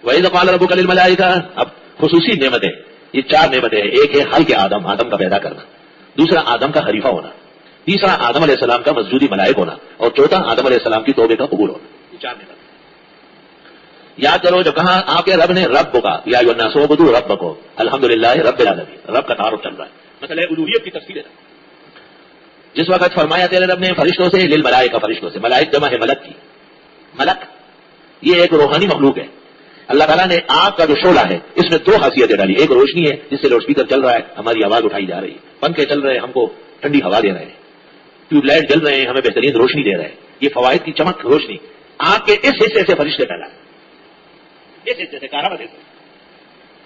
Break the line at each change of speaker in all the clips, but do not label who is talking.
وَإِذْ قَالَ رَبُّكَ لِلْمَلَائِكَةِ، اب خصوصی نعمتیں، یہ 4 نعمتیں ہیں. ایک ہے خلق آدم کا پیدا کرنا، دوسرا آدم کا خلیفہ ہونا، تیسرا آدم علیہ السلام کا مسجودی ملائک ہونا، اور چوتھا آدم علیہ السلام کی توبے کا قبول ہونا. یہ 4 نعمتیں یاد کرو. جب کہا آپ کے رب نے رب کو کہا یا ایھا الناس اعبدوا ربکم الحمدللہ رب العالمین، رب کا تعارف چل رہا ہے، مسئلہ الوہیت کی تفصیل ہے. جس وقت فرمایا تیرے رب نے فرشتوں سے، للملائکہ فرشتوں سے، ملائک جمع ہے ملک کی. ملک یہ ایک روحانی مخلوق ہے. اللہ تعالیٰ نے آگ کا جو شعلہ ہے اس میں 2 خاصیتیں ڈالی. ایک روشنی ہے جس سے لاؤڈ اسپیکر چل رہا ہے، ہماری آواز اٹھائی جا رہی ہے، پنکھے چل رہے ہیں، ہم کو ٹھنڈی ہوا دے رہے ہیں، ٹیوب لائٹ جل رہے ہیں، ہمیں بہترین روشنی دے رہے ہیں. یہ فوائد کی چمک روشنی. آگ کے اس حصے سے فرشتے پیدا ہے، اس حصے سے کارآمد ہے.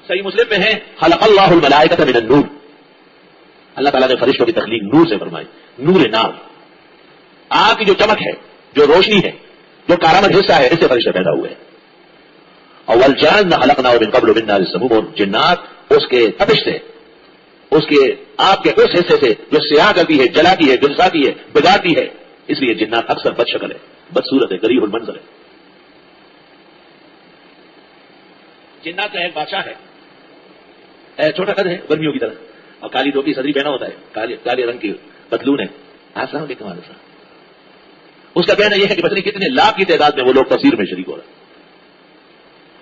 صحیح مسلم میں ہے خلق اللہ الملائکۃ من النور، اللہ تعالیٰ نے فرشتوں کی تخلیق نور سے فرمائی. نور نار، آگ کی جو چمک ہے، جو روشنی ہے، جو کارآمد حصہ ہے، اس سے فرشتے پیدا ہوئے. اول جان خلقناه من قبل من نار السموم، اور جنات اس کے تپش سے، اس کے آگ کے اس حصے سے جو سیاہ کرتی ہے، جلاتی ہے، جلساتی ہے، بگاڑتی ہے. اس لیے جنات اکثر بد شکل ہے، بدصورت ہے، غریب المنظر ہے. جنات کا ایک بادشاہ ہے، چھوٹا قد ہے، گرمیوں کی طرح، اور کالی ٹوپی صدری پہنا ہوتا ہے، کالے رنگ کی پتلون ہے. السلام علیکم وعلیکم السلام. اس کا کہنا یہ ہے کہ پتہ نہیں کتنے لاکھ کی تعداد میں وہ لوگ تفسیر میں شریک ہو رہے ہیں.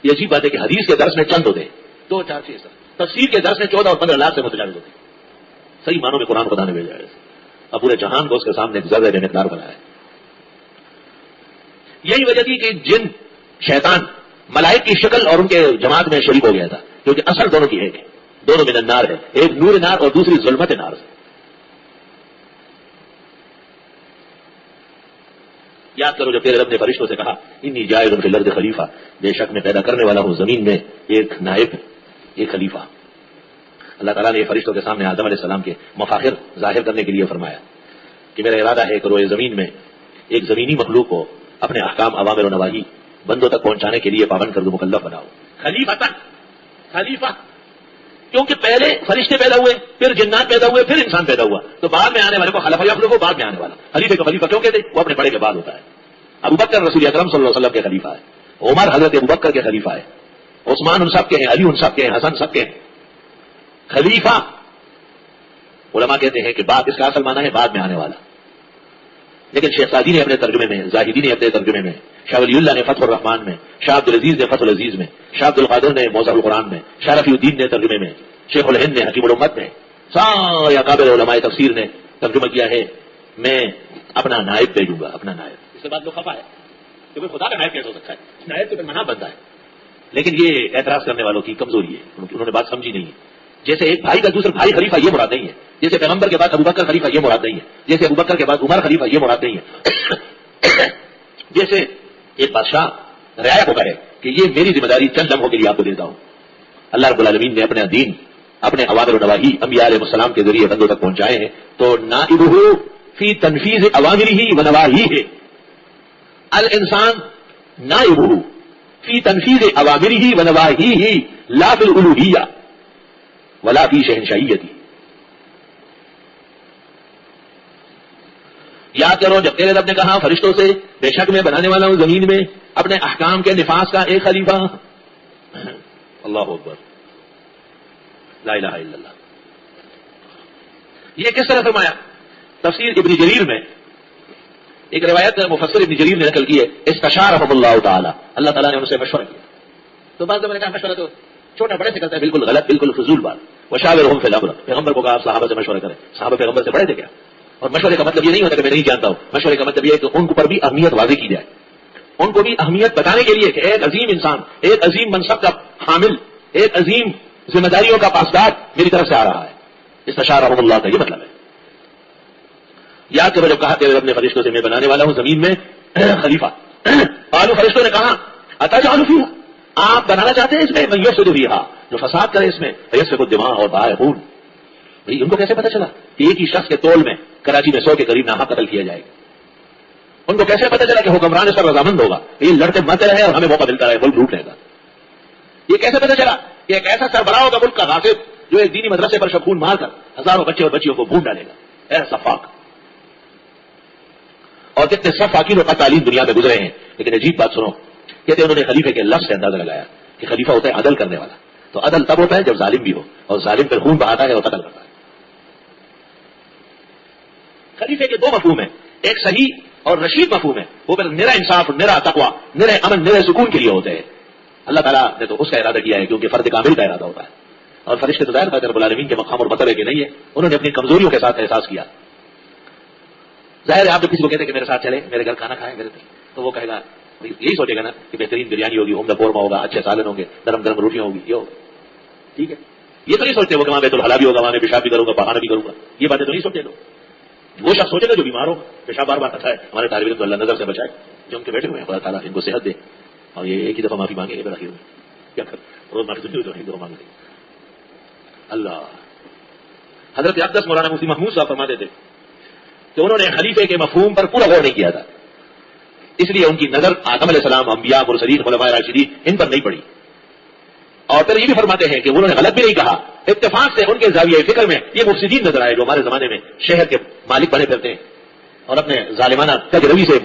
یہ عجیب بات ہے کہ حدیث کے درس میں چند ہوتے ہیں، 2 4 6 تفسیر کے درس میں 14 اور 15 لاکھ سے متجاوز ہوتے ہیں. صحیح معنوں میں قرآن خدا نے بھیجا ہے، اب پورے جہان کو اس کے سامنے ایک ذرہ بے مقدار بنایا ہے. یہی وجہ تھی کہ جن شیطان ملائک کی شکل اور ان کے جماعت میں شریک ہو گیا تھا، کیونکہ اصل دونوں کی ایک ہے، دونوں من النار ہے، ایک نور نار اور دوسری ظلمت نار سے. یاد کرو جب تیرے رب نے فرشتوں سے کہا انی جاعل فی الارض خلیفہ، بے شک میں پیدا کرنے والا ہوں زمین میں ایک نائب، ایک خلیفہ. اللہ تعالیٰ نے فرشتوں کے سامنے آدم علیہ السلام کے مفاخر ظاہر کرنے کے لیے فرمایا کہ میرا ارادہ ہے کہ روئے زمین میں ایک زمینی مخلوق کو اپنے احکام، اوامر و نواہی بندوں تک پہنچانے کے لیے پابند کر دو، مکلف بناؤ. خلیفہ کیونکہ پہلے فرشتے پیدا ہوئے، پھر جنات پیدا ہوئے، پھر انسان پیدا ہوا، تو بعد میں آنے والے کو خلیفہ یخلف، بعد میں آنے والا. خلیفے کو خلیفہ کیوں کہتے ہیں؟ وہ اپنے بڑے کے بعد ہوتا ہے. ابوبکر رسول اکرم صلی اللہ علیہ وسلم کے خلیفہ ہے، عمر حضرت ابوبکر کے خلیفہ ہے، عثمان ان سب کے ہیں، علی ان سب کے ہیں، حسن سب کے ہیں. خلیفہ علماء کہتے ہیں کہ بعد اس کا اصل معنی ہے بعد میں آنے والا. لیکن شیخ سعدی نے اپنے ترجمے میں، زاہدی نے اپنے ترجمے میں، شاہ ولی اللہ نے فتح الرحمان میں، شاہ عبد العزیز نے فتح العزیز میں، شاہ عبد القادر نے موضوع القرآن میں، شاہ رفیع الدین نے ترجمے میں، شیخ الہند نے حکیم الامت میں، سارے اکابر علماء تفسیر نے ترجمہ کیا ہے میں اپنا نائب بھیجوں گا، اپنا نائب. اس کے بعد لوگ خفا ہے کہ خدا کا نائب کیسے ہو سکتا ہے؟ نائب تو پھر منع بنتا ہے. لیکن یہ اعتراض کرنے والوں کی کمزوری ہے، انہوں نے بات سمجھی نہیں ہے. جیسے ایک بھائی کا دوسرا بھائی خلیفہ یہ مراد نہیں ہے، جیسے پیغمبر کے بعد ابوبکر خلیفہ یہ مراد نہیں ہے، جیسے ابوبکر کے بعد عمر خلیفہ یہ مراد نہیں ہے. جیسے ایک بادشاہ رعایا کو کہے کہ یہ میری ذمہ داری چند لمحوں کے لیے آپ کو دیتا ہوں. اللہ رب العالمین نے اپنا دین، اپنے اوامر و نواہی انبیاء علیہ السلام کے ذریعے بندوں تک پہنچائے ہیں، تو نائبہ فی تنفیذ اوامرہ و نواہیہ، الانسان نائبہ فی تنفیذ اوامرہ و نواہیہ لا فی الالوہیہ ولا فی شہنشاہیتی. یاد کرو جب تیرے رب نے کہا فرشتوں سے بے شک میں بنانے والا ہوں زمین میں اپنے احکام کے نفاذ کا ایک خلیفہ. اللہ اکبر، لا الہ الا اللہ. یہ کس طرح فرمایا؟ تفسیر ابن جریر میں ایک روایت مفسر ابن جریر نے نقل کی ہے، استشارهم اللہ تعالی، اللہ تعالیٰ نے ان سے مشورہ کیا. تو بعض میں نے کہا مشورہ تو چھوٹا بڑے سے کرتا ہے، بالکل غلط، بالکل فضول بات. وشاورهم فی الامر، پیغمبر کو کہا آپ صحابہ سے مشورہ کریں. صحابہ پیغمبر سے بڑے تھے کیا؟ اور مشورے کا مطلب یہ نہیں ہوتا کہ میں نہیں جانتا ہوں، مشورے کا مطلب یہ ہے کہ ان پر بھی اہمیت واضح کی جائے، ان کو بھی اہمیت بتانے کے لیے کہ ایک عظیم انسان، ایک عظیم منصب کا حامل، ایک عظیم ذمہ داریوں کا پاسدار میری طرف سے آ رہا ہے. استشارهم اللہ کا یہ مطلب ہے. یاد کرو جب کہا تیرے رب نے فرشتوں سے میں بنانے والا ہوں زمین میں خلیفہ. قالوا، فرشتوں نے کہا اتجعل فیہا، آپ بنانا چاہتے ہیں اس میں من یفسد فیہا، جو فساد کرے اس میں، یسفک الدماء اور بہائے خون. بھئی ان کو کیسے پتا چلا کہ ایک ہی شخص کے تول میں کراچی میں 100 کے قریب ناحق قتل کیا جائے گا؟ ان کو کیسے پتا چلا کہ حکمران اس پر رضامند ہوگا، یہ لڑتے مت رہے اور ہمیں موقع ملتا رہے ملک لوٹ لے گا؟ یہ کیسے پتا چلا کہ ایک ایسا سربراہ ہوگا ملک کا غاصب جو ایک دینی مدرسے پر شکون مار کر ہزاروں بچے اور بچیوں کو بھون ڈالے گا؟ اے سفاک. اور کتنے سب فاقین و قتالین دنیا میں گزرے ہیں، لیکن عجیب بات سنو، کہتے انہوں نے خلیفے کے لفظ سے اندازہ لگایا کہ خلیفہ ہوتا ہے عدل کرنے والا. تو عدل تب ہوتا ہے جب ظالم بھی ہو, اور ظالم پر خون بہاتا ہے اور قتل کرتا ہے. خلیفے کے دو مفہوم ہیں, ایک صحیح اور رشید مفہوم ہے. وہ پھر نرا انصاف, نرا تقویٰ, نرا امن, نرے سکون کے لیے ہوتے ہیں. اللہ تعالیٰ نے تو اس کا ارادہ کیا ہے کیونکہ فرد کامل کا ارادہ ہوتا ہے. اور فرشتے تو ظاہر رب العالمین کے مقام اور مرتبے کے نہیں ہے, انہوں نے اپنی کمزوریوں کے ساتھ احساس کیا. ظاہر ہے آپ جب کسی کو کہتے ہیں کہ میرے ساتھ چلے, میرے گھر کھانا کھائے میرے, تو وہ کہے گا, یہی سوچے گا نا کہ بہترین بریانی ہوگی, عمدہ قورمہ ہوگا, اچھے سالن ہوں گے, گرم گرم روٹیاں ہوگی, یہ ہوگا. ٹھیک ہے, یہ تو نہیں سوچتے وہ کہ وہاں بیت الخلا بھی ہوگا, وہاں میں پیشاب بھی کروں گا, پخانا بھی کروں گا. یہ باتیں تو نہیں سوچتے لوگ. وہ شخص سوچے گا جو بیمار ہو, پیشاب بار بار اچھا ہے. ہمارے طالب علم تو اللہ نظر سے بچائے جو ان کے بیٹھے ہوئے ہیں, خدا تعالیٰ ان کو صحت دے, اور یہ ایک ہی دفعہ معافی مانگے گے آخر میں کیا کر, روز معافی دفعہ مانگ لیں. اللہ حضرت اقدس مولانا مفتی محمود صاحب فرماتے تھے کہ انہوں نے خلیفے کے مفہوم پر پورا غور نہیں کیا تھا, اس لیے ان کی نظر آدم علیہ السلام, انبیاء, مرسلین, خلفائے راشدین ان پر نہیں پڑی. اور پھر یہ بھی فرماتے ہیں کہ انہوں نے غلط بھی نہیں کہا, اتفاق سے ان کے زاویہ فکر میں یہ مفسدین نظر آئے جو ہمارے زمانے میں شہر کے مالک بنے پھرتے ہیں اور اپنے ظالمانہ تج روی سے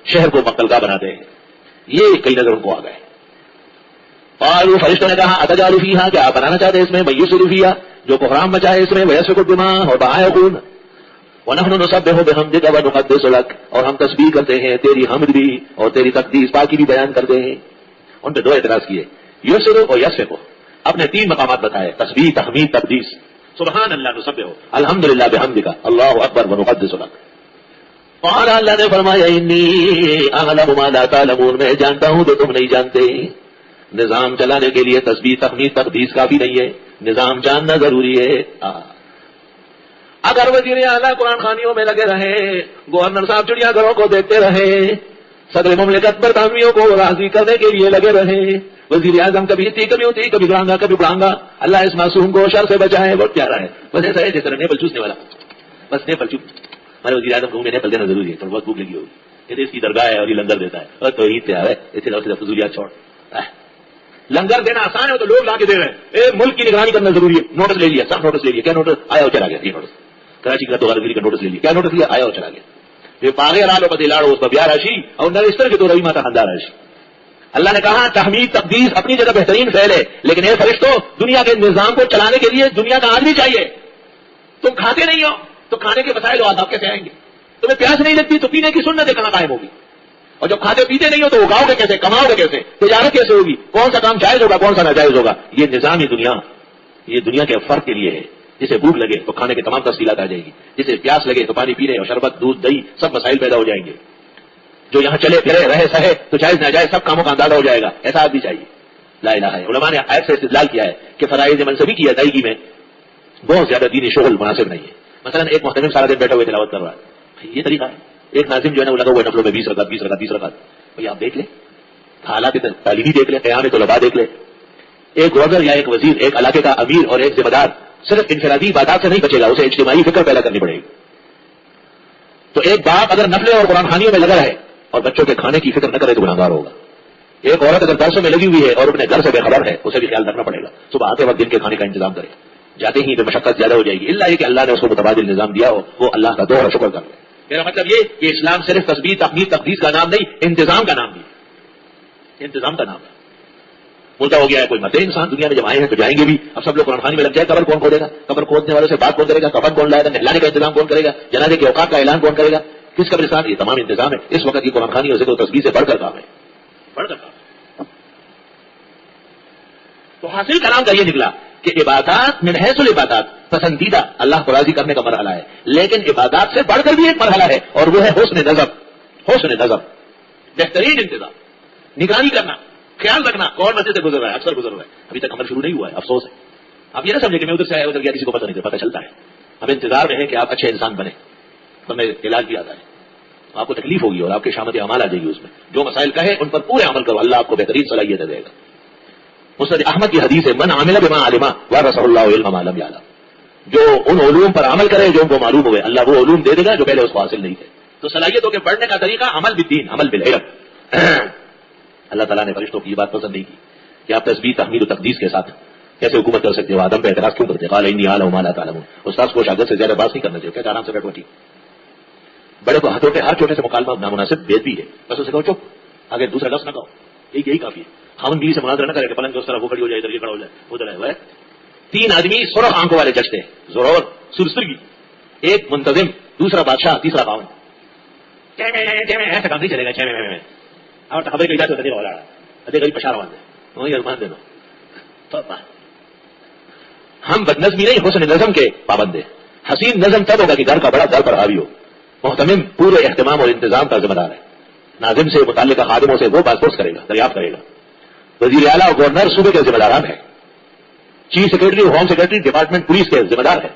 شہر کو مقتلگاہ بناتے ہیں. یہ کئی نظر ان کو آ گئے. اور وہ فرشتوں نے کہا اتجعل فیہا, کہ آپ بنانا چاہتے ہیں اس میں من یفسد فیہا, جو کوحرام مچائے اس میں, ویسفک الدماء, اور بہائے خون, ونحن نسبح بحمدک ونقدس لک, اور ہم تسبیح کرتے ہیں تیری حمد بھی اور تیری تقدیس پاکی بھی بیان کرتے ہیں. ان پہ دو اعتراض کیے, یفسد اور یسفک, اپنے تین مقامات بتائے, تسبیح, تحمید, تقدیس. سبحان اللہ نسبح, الحمدللہ بحمدک, اللہ اکبر ونقدس لک. قال, اللہ نے فرمایا انی اعلم ما لا تعلمون, میں جانتا ہوں جو تم نہیں جانتے. نظام چلانے کے لیے تسبیح, تحمید, تقدیس کافی نہیں ہے, نظام جاننا ضروری ہے. اگر وزیر اعلیٰ قرآن خوانیوں میں لگے رہے, گورنر صاحب چڑیا گھروں کو دیکھتے رہے, صدر مملکت برطانویوں کو راضی کرنے کے لیے لگے رہے, وزیر اعظم کبھی اتنی کبھی ہوتی, کبھی گرانگا کبھی بڑھانگا, اللہ اس معصوم کو شر سے بچائے. بہت پیارا ہے, بس ایسا ہے جس طرح نیپل چوسنے والا, بس نیپل چوس. ہمارے وزیر اعظم کو نیپل دینا ضروری ہے, تو بہت بھوک لگی ہوگی, یہ اس کی درگاہ ہے اور یہ لنگر دیتا ہے, اور تو عید تیار ہے, اسے فضولیات چھوڑ. لنگر دینا آسان ہے تو لوگ لا کے دے رہے ہیں. ملک کی نگرانی کرنا ضروری ہے. نوٹس لے لیا, سب نوٹس لے لیا, کیا نوٹس آیا اور چلا گیا. یہ نوٹس کراچی کا تو غلطی کا نوٹس لے لیا, کیا نوٹس لیا, آیا اور چلا گیا. یہ پاگے لالو پتی لاڑو اس پر بیار راشی, اور نہ اس طرح کے تو روی ماتا خندار راشی. اللہ نے کہا تحمید, تقدیس اپنی جگہ بہترین فعل ہے, لیکن اے فرشتوں, دنیا کے نظام کو چلانے کے لیے دنیا کا آدمی چاہیے. تم کھاتے نہیں ہو تو کھانے کے وسائل و آداب کیسے آئیں گے؟ تمہیں پیاس نہیں لگتی تو پینے کی سنت کہاں قائم ہوگی؟ اور جب کھاتے پیتے نہیں ہو تو اگاؤ گے کیسے, کماؤ گے کیسے, تجارت کیسے ہوگی, کون سا کام جائز ہوگا کون سا ناجائز ہوگا؟ یہ نظام دنیا, یہ دنیا کے فرق کے لیے ہے. جسے بھوک لگے تو کھانے کے تمام تفصیلات آ جائے گی, جسے پیاس لگے تو پانی پینے اور شربت, دودھ, دہی, سب مسائل پیدا ہو جائیں گے. جو یہاں چلے پھرے رہے سہے تو جائز ناجائز سب کاموں کا اندازہ ہو جائے گا. ایسا آدمی چاہیے. لا الہ ہے. علماء نے آیت سے استدلال کیا ہے کہ فرائض منصبی کی ادائیگی میں بہت زیادہ دینی شغل مناسب نہیں ہے. مثلا ایک محتمل سارا دن بیٹھے ہوئے تلاوت کر رہا ہے, یہ طریقہ ہے. ایک ناظم جو ہے نا وہ لگا ہوا نفلوں میں 20 رکعت 20 رکعت 20 رکعت. بھائی آپ دیکھ لیں, حالات تعلیمی دیکھ لیں, قیام طلباء دیکھ لیں. ایک گورنر یا ایک وزیر, ایک علاقے کا امیر اور ایک ذمہ دار صرف انفرادی عبادات سے نہیں بچے گا, اسے اجتماعی فکر پیدا کرنی پڑے گی. تو ایک باپ اگر نفلیں اور قرآن خوانیوں میں لگا رہے اور بچوں کے کھانے کی فکر نہ کرے تو گناہگار ہوگا. ایک عورت اگر درسوں میں لگی ہوئی ہے اور اپنے گھر سے بے خبر ہے, اسے بھی خیال رکھنا پڑے گا. صبح آتے وقت دن کے کھانے کا انتظام کرے, جاتے ہی تو مشقت زیادہ ہو جائے گی. اللہ یہ کہ اللہ نے اس کو متبادل نظام دیا ہو, وہ اللہ کا دوہرا شکر کر لے. میرا مطلب یہ کہ اسلام صرف تسبیح, تحمید, تقدیس کا نام نہیں, انتظام کا نام بھی, انتظام کا نام ہے. مردہ ہو گیا ہے کوئی مرتے انسان, دنیا میں جب آئے ہیں تو جائیں گے بھی. اب سب لوگ قرآن خوانی میں لگ جائے, قبر کون کھودے گا, قبر کھودنے والوں سے بات کون کرے گا, کفن کون لائے گا, نہلانے کا انتظام کون کرے گا, جنازے کے اوقات کا اعلان کون کرے گا, کس قبرستان, یہ تمام انتظام ہے. اس وقت کی قرآن خوانی اور ذکر و تسبیح سے بڑھ کر کام ہے, بڑھ کر کام. تو حاصل کلام کا یہ نکلا کہ عبادات من حیث العبادات پسندیدہ اللہ کو راضی کرنے کا مرحلہ ہے, لیکن عبادات سے بڑھ کر بھی ایک مرحلہ ہے, اور وہ ہے حسن نظر. حسن نظر, بہترین انتظام, نگرانی کرنا, خیال رکھنا کون مسجد سے گزر رہا ہے, اکثر گزر رہا ہے. ابھی تک عمل شروع نہیں ہوا ہے, افسوس ہے. آپ یہ نہ سمجھے کہ میں ادھر سے آیا ادھر گیا, کسی کو پتہ نہیں, پتہ چلتا ہے. ہمیں انتظار میں ہے کہ آپ اچھے انسان بنے, ورنہ علاج بھی آتا ہے. آپ کو تکلیف ہوگی اور آپ کے شامت اعمال آ جائے گی. اس میں جو مسائل کہے ان پر پورے عمل کرو, اللہ آپ کو بہترین صلاحیت دے گا. مسند احمد کی حدیث ہے, من عمل بما علم ورثه الله علم ما لم يعلم. جو ان علوم پر عمل کرے جو ان کو معلوم ہوئے, اللہ وہ علوم دے دے گا جو پہلے اس کو حاصل نہیں تھے. تو صلاحیتوں کے بڑھنے کا طریقہ عمل بالدین, عمل بالعلم. اللہ تعالیٰ نے فرشتوں کی یہ بات پسند نہیں کی کہ آپ تسبیح, تحمید و تقدیس کے ساتھ کیسے حکومت کر سکتے ہو, آدم پہ اعتراض کیوں کرتے. قال انی اعلم ما لا تعلمون. استاد کو شاگرد سے زیادہ بات نہیں کرنا چاہیے, کیا آرام سے بیٹھو. ٹھیک, بڑے کو ہاتھوں کے ہر چھوٹے سے مکالمہ نامناسب بے بھی ہے, بس اسے کہو چپ, آگے دوسرا لفظ نہ کہو. یہی کافی ہے. خاوند بیوی سے مناظرہ نہ کرے کہ پلنگ کے اس طرف وہ کھڑی ہو جائے, ادھر یہ کھڑا ہو جائے, ادھر ہے وہ. 3 آدمی سرخ آنکھوں والے جج تھے, زورور سرسرگی, ایک منتظم, دوسرا بادشاہ, تیسرا خاوند. ایسا کام نہیں چلے گا. اور خبر کہی جاتی ہے والا ادھر غریب پشار باندھ دے, وہی ارمان دینا. ہم بدنظمی نہیں, حسن نظم کے پابند ہیں. حسین نظم تب ہوگا کہ گھر کا بڑا گھر پر حاوی ہو. محتمم پورے اہتمام اور انتظام کا ذمہ دار ہے. ناظم سے متعلقہ خادموں سے وہ بات پوچھ کرے گا, دریافت کرے گا. وزیر اعلیٰ اور گورنر صوبے کے ذمہ داران ہیں. Chief secretary home secretary department police کے ذمہ دار ہے.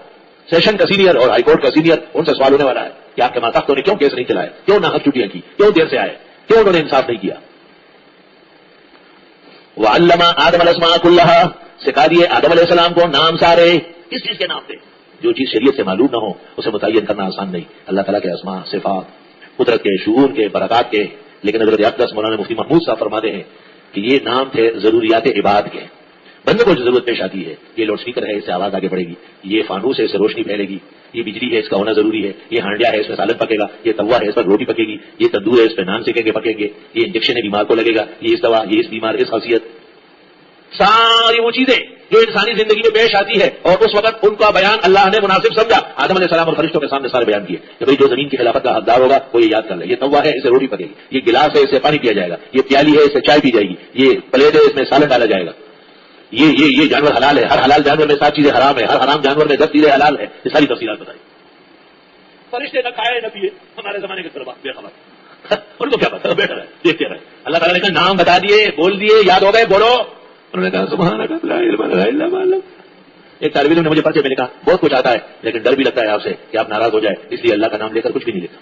سیشن کا سینئر اور ہائی کورٹ کا سینئر, ان سے سوال ہونے والا ہے کہ آپ کے ماتحتوں نے کیوں کیس نہیں چلائے, کیوں ناحق چھٹیاں کی, کیوں دیر سے آئے, کیوں انہوں نے انصاف نہیں کیا. وعلم آدم الاسماء کلھا, سکھا دیے آدم علیہ السلام کو نام سارے. کس چیز کے نام تھے؟ جو چیز شریعت سے معلوم نہ ہو اسے متعین کرنا آسان نہیں. اللہ تعالیٰ کے اسماء, صفات, قدرت کے, شعور کے, برکات کے. لیکن حضرت اقدس مولانا مفتی محمود صاحب فرماتے ہیں کہ یہ نام تھے ضروریات عباد کے. بندے کو جو ضرورت پیش آتی ہے, یہ لاؤڈ اسپیکر ہے, اس سے آواز آگے بڑھے گی, یہ فانوس ہے, اس سے روشنی پھیلے گی, یہ بجلی ہے, اس کا ہونا ضروری ہے, یہ ہانڈیا ہے, اس میں سالن پکے گا, یہ توا ہے, اس پر روٹی پکے گی, یہ تندور ہے, اس پہ نان سیکیں گے, پکیں گے, یہ انجیکشن ہے, بیمار کو لگے گا, یہ اس دوا, یہ اس بیمار, اس خاصیت. ساری وہ چیزیں جو انسانی زندگی میں پیش آتی ہے, اور اس وقت ان کا بیان اللہ نے مناسب سمجھا. آدم علیہ السلام اور فرشتوں کے سامنے سارے بیان کیے کہ بھائی جو زمین کی خلافت کا حقدار ہوگا وہ یہ یاد کر لے. یہ توا ہے, اسے روٹی پکے گی, یہ گلاس ہے, اس سے پانی پیا جائے گا, یہ پیالی ہے, اس سے چائے پی جائے گی, یہ پلیٹ ہے, اس میں سالن ڈالا جائے گا, یہ جانور حلال ہے, ہر حلال جانور میں 7 چیزیں حرام ہے, ہر حرام جانور میں 10 چیزیں حلال ہے. یہ ساری تفصیلات بتائی. فرشتے نہ کھائے نہ پیے, ہمارے زمانے کے طلبا بے خبر, ان کو کیا پتا, بیٹھا رہے, دیکھتے رہے. اللہ تعالیٰ نے کہا نام بتا دیے, بول دیے, یاد ہو گئے, بولو. انہوں نے کہا سبحانک لا علم لنا الا ما علمتنا. ایک طالب علم نے مجھے پرچے میں نے کہا بہت کچھ آتا ہے لیکن ڈر بھی لگتا ہے آپ سے کہ آپ ناراض ہو جائے, اس لیے اللہ کا نام لے کر کچھ بھی نہیں لکھتا.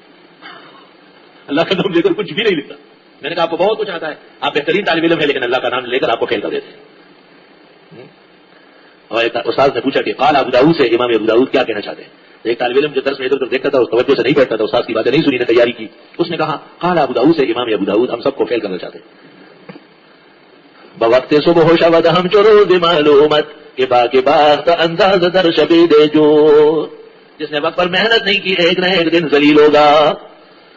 اللہ کا نام لے کر کچھ بھی نہیں لکھتا. میں نے کہا آپ کو بہت کچھ آتا ہے, آپ بہترین طالب علم ہے, لیکن اللہ کا نام لے کر آپ کو فیل کر دیتے ہیں. اور ایک استاد نے پوچھا کہ قال ابو داؤد سے امام ابو داؤد کیا کہنا چاہتے ہیں. ایک طالب علم جو درس میں ادھر ادھر دیکھتا تھا, اس توجہ سے نہیں بیٹھتا تھا, استاد کی باتیں نہیں سنی, نے تیاری کی. اس نے کہا قال ابو داؤد سے امام ابو داؤد ہم سب کو فیل کرنا چاہتے ہیں. بوقت صبح و شود ہم چروز معلومت کہ باقی باغ انداز در شبی دے جو, جس نے وقت پر محنت نہیں کی ایک نہ ایک دن ذلیل ہوگا.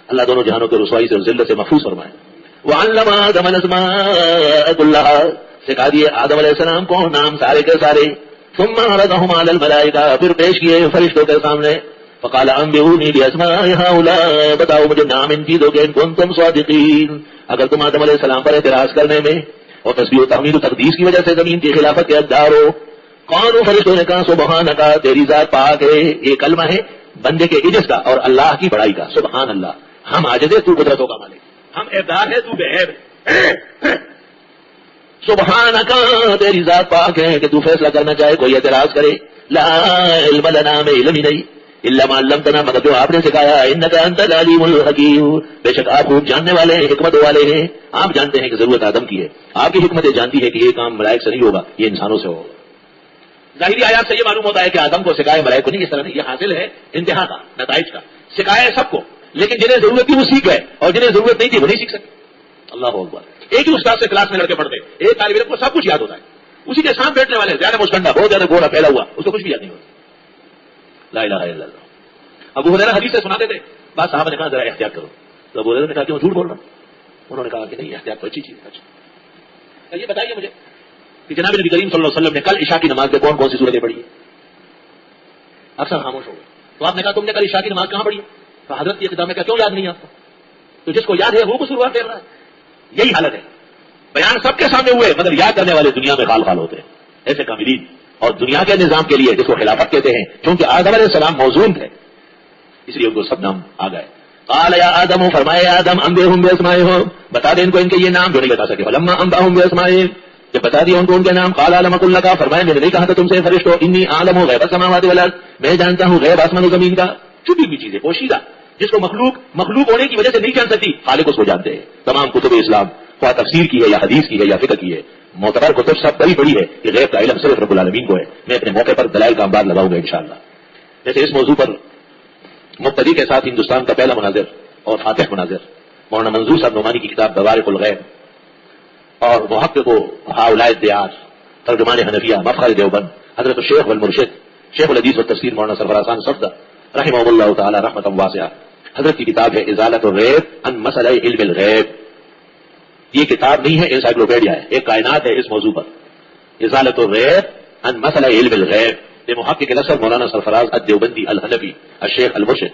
اللہ دونوں جہانوں کے رسوائی سے اور ذلت سے محفوظ فرمائے. وعلم آدم الاسماء کلھا, سکھا دیے آدم علیہ السلام کو نام سارے کے سارے. ثم عرضهم على الملائکہ, پھر پیش کیے فرشتوں کے سامنے. فقال انبئونی باسماء هؤلاء, بتاؤ مجھے نام ان چیزوں کے ان کنتم صادقین, اگر تم آدم علیہ السلام پر اعتراض کرنے میں اور تسبیح و تحمید و تقدیس کی وجہ سے زمین کی خلافت کے حقدار ہو. قالوا, فرشتوں نے کہا سبحانک, تیری ذات پاک ہے. یہ کلمہ ہے بندے کے عجز کا اور اللہ کی بڑائی کا. سبحان اللہ, ہم عاجز ہے, تو قدرتوں کا مالک, ہم عیبدار ہے, تو بے عیب ہے. سبحانک, تیری ذات پاک ہے کہ تو فیصلہ کرنا چاہے, کوئی اعتراض کرے. لا علم لنا, میں علم ہی نہیں, الا ما علمتنا, مگر جو آپ نے سکھایا. انک انت العلیم الحکیم, بے شک آپ خوب جاننے والے ہیں, حکمت والے ہیں. آپ جانتے ہیں کہ ضرورت آدم کی ہے, آپ کی حکمتیں جانتی ہے کہ یہ کام ملائک سے نہیں ہوگا, یہ انسانوں سے ہوگا. ظاہری آیات سے یہ معلوم ہوتا ہے کہ آدم کو سکھائے, ملائک کو نہیں. اس طرح نہیں, یہ حاصل ہے انتہا کا, نتائج کا. سکھائے سب کو, لیکن جنہیں ضرورت تھی وہ سیکھ گئے, اور جنہیں ضرورت نہیں تھی وہ نہیں سیکھ سکتے. اللہ اکبر. ایک ہی استاد سے کلاس میں لڑکے پڑھتے, ایک طالب علم کو سب کچھ یاد ہوتا ہے, اسی کے ساتھ بیٹھنے والے زیادہ مشکنڈا, بہت زیادہ گوڑا پھیلا ہوا, اس کو کچھ بھی یاد نہیں ہوتا. لا الہ الا اللہ. ابو ہریرہ حدیث سے سناتے تھے, بعض صحابہ نے کہا ذرا احتیاط کرو. تو ابو ہریرہ نے کہا کہ میں جھوٹ بول رہا ہوں. انہوں نے کہا کہ نہیں, احتیاط تو اچھی چیز ہے. اچھا یہ بتائیے مجھے کہ جناب نبی کریم صلی اللہ علیہ وسلم نے کل عشاء کی نماز میں کون کون سی صورتیں پڑھی ہیں؟ اکثر خاموش ہو گئے. تو آپ نے کہا تم نے کل عشاء کی نماز کہاں پڑھی ہے؟ تو حضرت کی اقدام میں کہا کیوں یاد نہیں آپ کو؟ تو جس کو یاد ہے وہ قصوروار پھیر رہا ہے. یہی حالت ہے. بیان سب کے سامنے ہوئے مگر یاد کرنے والے دنیا میں خال خال ہوتے ہیں, ایسے کاملین. اور دنیا کے نظام کے لیے جس کو خلافت کہتے ہیں, کیونکہ آدم علیہ السلام موزون تھے اس لیے ان کو سب نام آ گئے. قال یا آدم, فرمائے آدم, انبئہم باسمائہم, بتا دیں ان کو ان کے یہ نام جو نہیں بتا سکے. فلما انبأہم باسمائہم, جب بتا دیا ان کو ان کے نام. قال الم اقل لک, فرمائے میں نے نہیں کہا تھا تم سے فرشتوں, انی اعلم غیب السماوات والارض, میں جانتا ہوں غیب آسمان و زمین کا. چھپی ہوئی چیزیں, پوشیدہ, جس کو مخلوق ہونے کی وجہ سے نہیں جان سکتی, خالق اس کو جانتے ہیں. تمام کتب اسلام, خواہ تفسیر کی ہے یا حدیث کی ہے یا فقہ کی ہے, معتبر کتب سب بڑی بڑی ہے کہ غیب کا علم صرف رب العالمین کو ہے. میں اپنے موقع پر دلائل کا انبار لگاؤں گا انشاءاللہ. جیسے اس موضوع پر مبتدی کے ساتھ ہندوستان کا پہلا مناظر اور فاتح مناظر مولانا منظور صاحب نعمانی کی کتاب بوارق الغیب, اور محقق کو ہؤلاء الدیار, ترجمان حنفیہ مفخر دیوبند حضرت الشیخ والمرشد شیخ الحدیث والتفسیر مولانا سرفراز خان صفدر رحمہ اللہ تعالی رحمۃ واسعہ. حضرت کی کتاب ہے ازالۃ الریب عن مسئلہ علم الغیب. یہ کتاب نہیں ہے، انسائکلوپیڈیا ہے، ایک کائنات ہے اس موضوع پر. ازالۃ الریب عن مسئلہ علم الغیب، یہ محقق الاثر مولانا سرفراز الدیوبندی الحنفی الشیخ المرشد.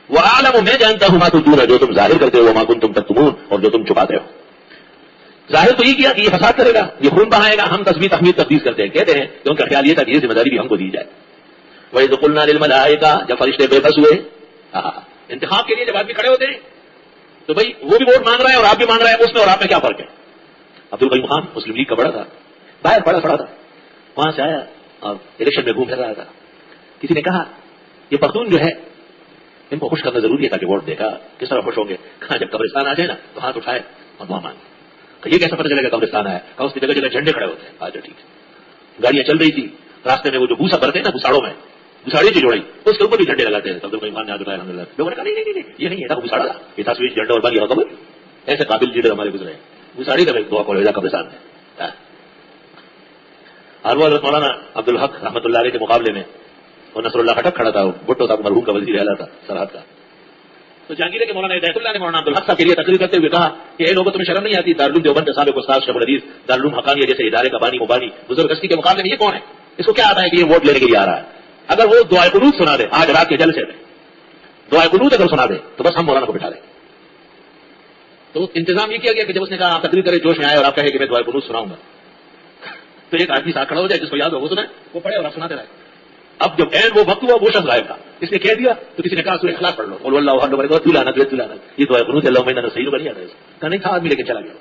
وَأَعْلَمُ میں جانتا ہوں ما تبدون، جو تم ظاہر کرتے ہو، ما کنتم تکتمون، اور جو تم چھپاتے ہو. ظاہر تو یہ کیا کہ یہ فساد کرے گا، یہ خون بہائے گا. ہم تسبیح تحمید تقدیس کرتے ہیں، کہتے ہیں کہ ان کا خیال یہ تھا کہ یہ ذمہ داری بھی ہم کو دی جائے. وَإِذْ قُلْنَا لِلْمَلَائِكَةِ، جب فرشتے بے بس ہوئے انتخاب کے لیے، جب آدمی کھڑے ہوتے ہیں تو بھائی وہ بھی ووٹ مانگ رہا ہے اور آپ بھی مانگ رہے ہیں، اس میں اور آپ میں کیا فرق ہے؟ عبد القیوم خان مسلم لیگ کا بڑا تھا، باہر پڑا تھا، وہاں سے آیا اور الیکشن میں گھوم پھر رہا تھا. کسی نے کہا یہ پختون جو ہے ان کو خوش کرنا ضروری ہے تاکہ ووٹ دے گا. کس طرح خوش ہوں گے؟ کہا جب قبرستان آ جائے نا تو ہاتھ اٹھائے اور دعا مانگے. یہ کیسا پتہ چلے گا قبرستان آیا؟ کہا اس کی جگہ جگہ جھنڈے کھڑے ہوتے ہیں. اچھا ٹھیک ہے. گاڑیاں چل رہی تھی، راستے میں وہ جو بھوسا بھرتے ہیں نا بھوساڑوں میں، بھوساڑی سے جوڑی، اس کے اوپر بھی جھنڈے لگاتے ہیں. عبد القیوم خان نے ہاتھ اٹھایا، الحمدللہ. لوگوں نے کہا نہیں یہ نہیں ہے بھوساڑا، یہ تھا سوئچ جھنڈا اور باری قبر. ایسے قابل لیڈر ہمارے گزرے ہیں. بھوساڑی کا دعا کو لے جا قبرستان میں. اور وہ حضرت مولانا عبد الحق رحمۃ اللہ علیہ کے مقابلے میں وہ نصر اللہ خٹک کھڑا تھا، بھٹو صاحب مرحوم کا وزیر اعلیٰ تھا سرحد کا. تو جہانگیر کے مولانا ہدایت اللہ نے مولانا عبد الحق صاحب کے لیے تقریر کرتے ہوئے کہا کہ اے لوگوں تمہیں شرم نہیں آتی؟ دارالعلوم دیوبند کے سابق استاد شیخ الحدیث دارالعلوم حقانیہ جیسے ادارے کا بانی مبانی بزرگ ہستی کے مقابلے میں یہ کون ہے؟ اس کو کیا آتا ہے کہ یہ ووٹ لینے کے لیے آ رہا ہے؟ اگر وہ دعائے قنوت سنا دے آج رات کے جلسے میں، دعائے قنوت اگر سنا دے تو بس ہم مولانا کو بٹھا دیں. تو انتظام یہ کیا گیا کہ جب اس نے کہا آپ تقریر کرے جوش میں آئے اور آپ کہے کہ میں دعائے قنوت سناؤں گا، تو ایک آدمی ساتھ کھڑا ہو جائے جس کو یاد ہو وہ سنائے، وہ پڑھے اور آپ سناتے رہے. اب جب این وہ وقت ہوا وہ شخص غائب تھا، اس نے کہہ دیا تو کسی نے کہا سورہ اخلاص پڑھ لو، قل اللہ احد اللہ تلانت یہ دعائے قنوت اللہ میں نے صحیح بنی آتا ہے. کہا نہیں تھا آدمی لیکن چلا گیا.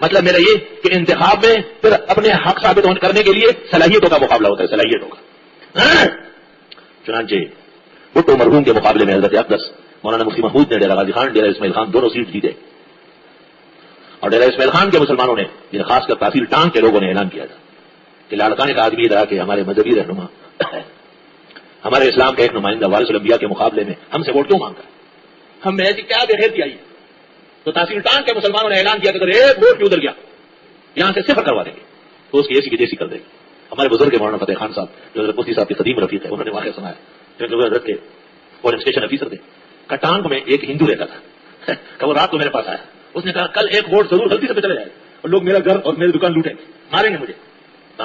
مطلب میرا یہ کہ انتخاب میں پھر اپنے حق ثابت کرنے کے لیے صلاحیتوں کا مقابلہ ہوتا ہے، صلاحیتوں کا. چنانچہ بھٹو مرحوم کے مقابلے میں حضرت اقدس مولانا مفتی محمود نے ڈیرہ غازی خان ڈیرہ اسماعیل خان دونوں سیٹ جیتے. اور ڈیرہ اسماعیل خان کے مسلمانوں نے، خاص کر تحصیل ٹانگ کے لوگوں نے اعلان کیا تھا کہ لاڑکانے کا آدمی رہا کہ ہمارے مذہبی رہنما ہمارے اسلام کا ایک نمائندہ وارث الانبیاء کے مقابلے میں ہم سے ووٹ کیوں مانگا؟ ہم میں ایسی کیا بے غیرتی آئی؟ تو تحصیل ٹانگ کے مسلمانوں نے اعلان کیا کہ اگر ایک ووٹ بھی ادھر گیا یہاں سے صفر کروا دیں گے، تو اس کی ایسی کی جیسی کر دیں گے. ہمارے بزرگ مولانا فتح خان صاحب جو حضرت مفتی صاحب کے قدیم رفیق ہے، انہوں نے واقعہ سنایا کیونکہ وہ حضرت کے پولنگ اسٹیشن افیسر تھے. ٹانگ میں ایک ہندو رہتا تھا کہ وہ رات کو میرے پاس آیا، اس نے کہا کل ایک ووٹ ضرور غلطی سے چلے جائے اور لوگ میرا گھر اور میری دکان لوٹیں گے، ماریں گے مجھے.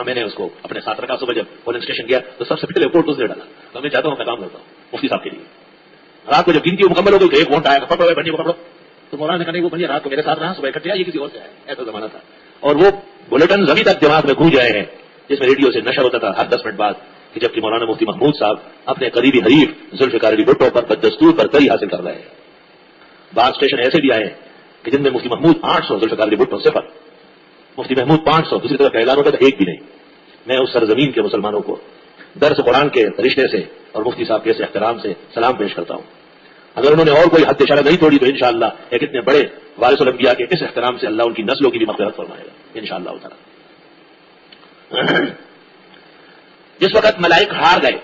میں نے اس کو اپنے ساتھ رکھا. صبح جب پولنگ اسٹیشن گیا تو سب سے پہلے ووٹ اس نے ڈالا. تو میں چاہتا ہوں میں کام کرتا ہوں مفتی صاحب کے لیے. رات کو جب گنتی مکمل ہو گئی تو ایک ووٹ آیا، پکڑو بنیے پکڑو. تو مولانا نے کہا نہیں وہ بنیے رات کو میرے ساتھ رہا، صبح اکٹھے یہ کسی اور سے آیا. ایسا زمانہ تھا. اور وہ بلیٹن ابھی تک دماغ میں گونج رہے ہیں جس میں ریڈیو سے نشر ہوتا تھا ہر 10 منٹ بعد کہ جبکہ مولانا مفتی محمود صاحب اپنے قریبی حریف ذوالفقار علی بھٹو پر بدستور پر تری حاصل کر رہے ہیں. بعض اسٹیشن ایسے بھی آئے کہ جن میں مفتی محمود 800 ذوالفقار علی بھٹو 0، مفتی محمود 500، دوسری طرف کا اعلان ہوتا تھا ایک بھی نہیں. میں اس سرزمین کے مسلمانوں کو درس قرآن کے رشتے سے اور مفتی صاحب کے احترام سے سلام پیش کرتا ہوں. اگر انہوں نے اور کوئی حد شرع نہیں توڑی تو انشاءاللہ ایک اتنے بڑے وارث الانبیاء کے اس احترام سے اللہ ان کی نسلوں کی بھی مغفرت فرمائے گا انشاءاللہ تعالی. جس وقت ملائک ہار گئے،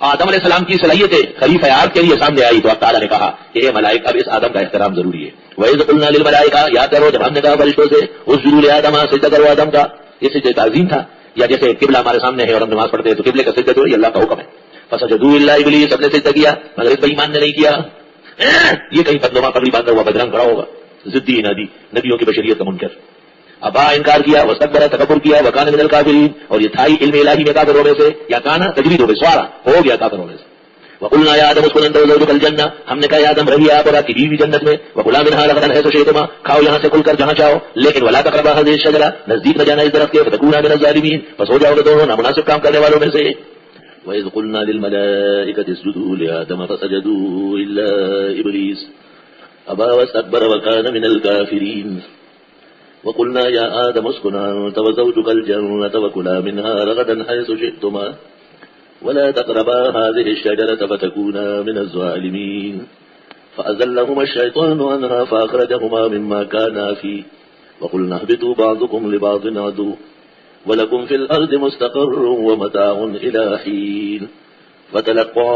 آدم علیہ السلام کی صلاحیتیں خلیفہ عاد کے لیے سامنے آئی تو اللہ تعالیٰ نے کہا کہ اے ملائک اب اس آدم کا احترام ضروری ہے. وَإِذْ قُلْنَا لِلْمَلَائِكَةِ یاد کرو جب ہم نے کہا فرشتوں سے اسجدوا لآدم سجدہ کرو آدم کا. یہ سجدہ تعظیم تھا، یا جیسے قبلہ ہمارے سامنے ہے اور ہم نماز پڑھتے ہیں تو قبلے کا سجدہ جو ہے یہ اللہ کا حکم ہے. فسجدوا الا ابلیس، سب نے سجدہ کیا مگر اس بے ایمان نے نہیں کیا. یہ کہیں بدنما پگڑی باندھا ہوا بدرنگ کھڑا ہوگا، ضدی نادی نبیوں کی بشریت کا منکر. ابا انکار کیا، واستکبر تکبر کیا، وکان من الکافرین، اور یہ تھا علم الہی میں کافروں میں سے، یا کانا تجوید ہو گئی سوارا ہو گیا کافروں میں سے. وقلنا یا آدم اسکن انت وزوجک الجنہ، ہم نے کہا یا آدم رہیے آپ اور آپ کی بیوی جنت میں. وکلا منها رغدا حيث شئتما، کھاؤ یہاں سے کھل کر جہاں چاہو، لیکن ولا تقربا هذه الشجرة، نزدیک نہ جانا اس درخت کے، فتكونا من الظالمین، بس ہو جاؤ گے دونوں نامناسب کام کرنے والوں میں سے. وإذ قلنا للملائكة اسجدوا لآدم فسجدوا إلا إبليس أبى واستكبر وكان من الكافرين. وقلنا يا آدم اسكن أنت وزوجك الجنة وكلا منها رغدا حيث شئتما ولا تقربا هذه الشجرة فتكونا من الظالمين. فأزلهما الشيطان عنها فأخرجهما مما كانا فيه وقلنا اهبطوا بعضكم لبعض عدو ولكم في الأرض مستقر ومتاع إلى حين. فتلقى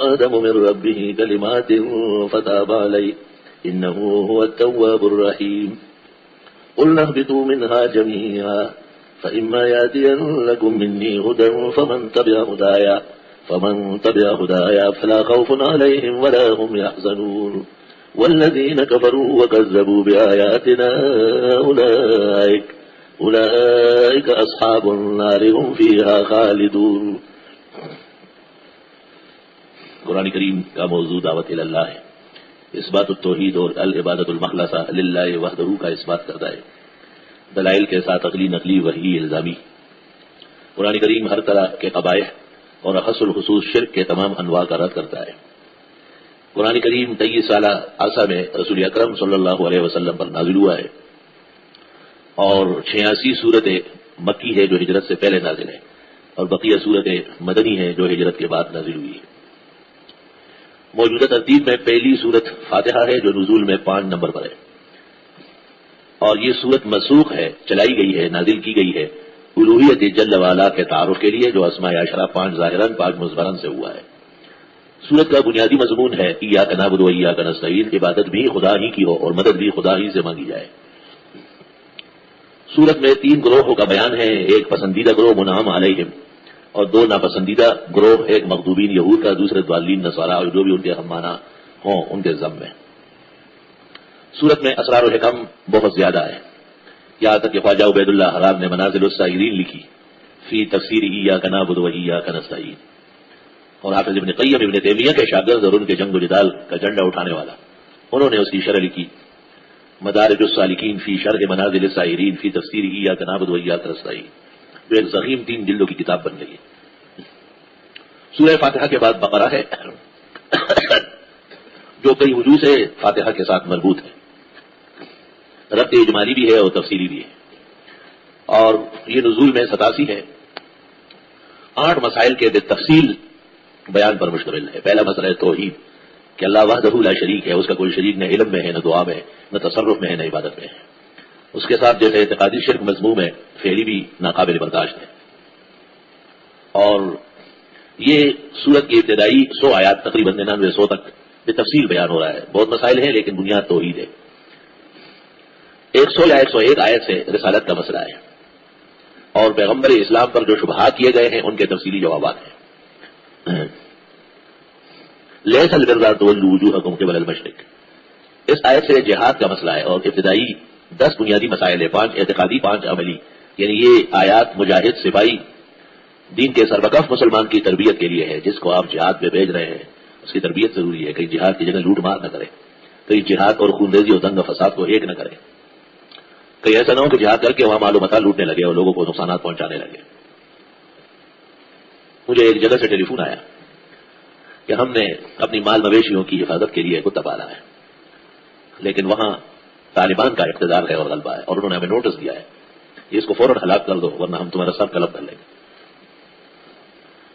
آدم من ربه كلمات فتاب عليه إنه هو التواب الرحيم. قلنا اهبطوا منها جميعا فإما يأتينكم مني هدى فمن تبع هدايا فلا خوف عليهم ولا هم يحزنون. والذین کفروا وکذبوا بآیاتنا اولئک اصحاب النار هم فیہا خالدون. قرآن کریم کا موضوع دعوت اللہ ہے. اثبات التوحید اور العبادت المخلصہ للہ وحدہ کا اثبات کرتا ہے، دلائل کے ساتھ عقلی نقلی وحی الزامی. قرآن کریم ہر طرح کے قبائح اور اخص الخصوص شرک کے تمام انواع کا رد کرتا ہے. قرآن کریم 23 سالہ عرصہ میں رسول اکرم صلی اللہ علیہ وسلم پر نازل ہوا ہے، اور 86 صورتیں مکی ہے جو ہجرت سے پہلے نازل ہے، اور بقیہ صورتیں مدنی ہیں جو ہجرت کے بعد نازل ہوئی ہے. موجودہ ترتیب میں پہلی صورت فاتحہ ہے جو نزول میں 5 نمبر پر ہے، اور یہ صورت منسوخ ہے، چلائی گئی ہے، نازل کی گئی ہے الوہیت جل وعلا کے تعارف کے لیے، جو اسماء عشرہ 5 ظاہراً 5 مظہراً سے ہوا ہے. سورت کا بنیادی مضمون ہے ایاک نعبد و ایاک نستعین، عبادت بھی خدا ہی کی ہو اور مدد بھی خدا ہی سے مانگی جائے. سورت میں 3 گروہوں کا بیان ہے، ایک پسندیدہ گروہ منعم علیہم اور 2 ناپسندیدہ گروہ، ایک مغضوبین یہود کا، دوسرے ضالین نصارا، اور جو بھی ان کے ہم معنی ہوں ان کے ذم میں. سورت میں اسرار و حکم بہت زیادہ ہے، یہاں تک کہ خواجہ عبید اللہ حرام نے منازل السائرین لکھی فی تفسیر ایاک نعبد و ایاک نستعین، اور حافظ ابن قیم ابن تیمیہ کے شاگرد اور ان کے جنگ و جدال کا جھنڈا اٹھانے والا، انہوں نے اس کی شرح لکھی مدارج السالکین فی شرح منازل السائرین فی تفسیر ایاک نعبد و ایاک نستعین، جو ایک ضخیم 3 جلدوں کی کتاب بن گئی ہے. سورہ فاتحہ کے بعد بقرہ ہے جو کئی وجوہ سے فاتحہ کے ساتھ مربوط ہے، ربط اجمالی بھی ہے اور تفصیلی بھی ہے، اور یہ نزول میں 87 ہے. 8 مسائل کے تفصیل بیان پر مشتمل ہے. پہلا مسئلہ ہے توحید، کہ اللہ وحدہ لا شریک ہے، اس کا کوئی شریک نہ علم میں ہے، نہ دعا میں ہے، نہ تصرف میں ہے، نہ عبادت میں ہے. اس کے ساتھ جیسے اعتقادی شرک مذموم ہے، فعلی بھی ناقابل برداشت ہے. اور یہ سورت کی ابتدائی 100 آیات تقریباً 99 تک بے تفصیل بیان ہو رہا ہے. بہت مسائل ہیں لیکن بنیاد توحید ہے. 100 یا 101 آیت سے رسالت کا مسئلہ ہے، اور پیغمبر اسلام پر جو شبہات کیے گئے ہیں ان کے تفصیلی جوابات ہیں. لیس البر تولوا وجوہکم قبل المشرق، اس آیت سے جہاد کا مسئلہ ہے، اور ابتدائی 10 بنیادی مسائل ہیں، 5 اعتقادی 5 عملی. یعنی یہ آیات مجاہد سپاہی دین کے سربکف مسلمان کی تربیت کے لیے ہے. جس کو آپ جہاد میں بھیج رہے ہیں اس کی تربیت ضروری ہے. کہیں جہاد کی جگہ لوٹ مار نہ کرے، کہیں جہاد اور خونریزی اور دنگ فساد کو ایک نہ کرے، کہیں ایسا نہ ہو کہ جہاد کر کے وہاں معلومات لوٹنے لگے اور لوگوں کو نقصانات پہنچانے لگے. مجھے ایک جگہ سے ٹیلی فون آیا کہ ہم نے اپنی مال مویشیوں کی حفاظت کے لیے کتا پالا ہے، لیکن وہاں طالبان کا اقتدار ہے اور غلبہ ہے، اور انہوں نے ہمیں نوٹس دیا ہے کہ اس کو فوراً ہلاک کر دو ورنہ ہم تمہارا سب قلم کر لیں گے.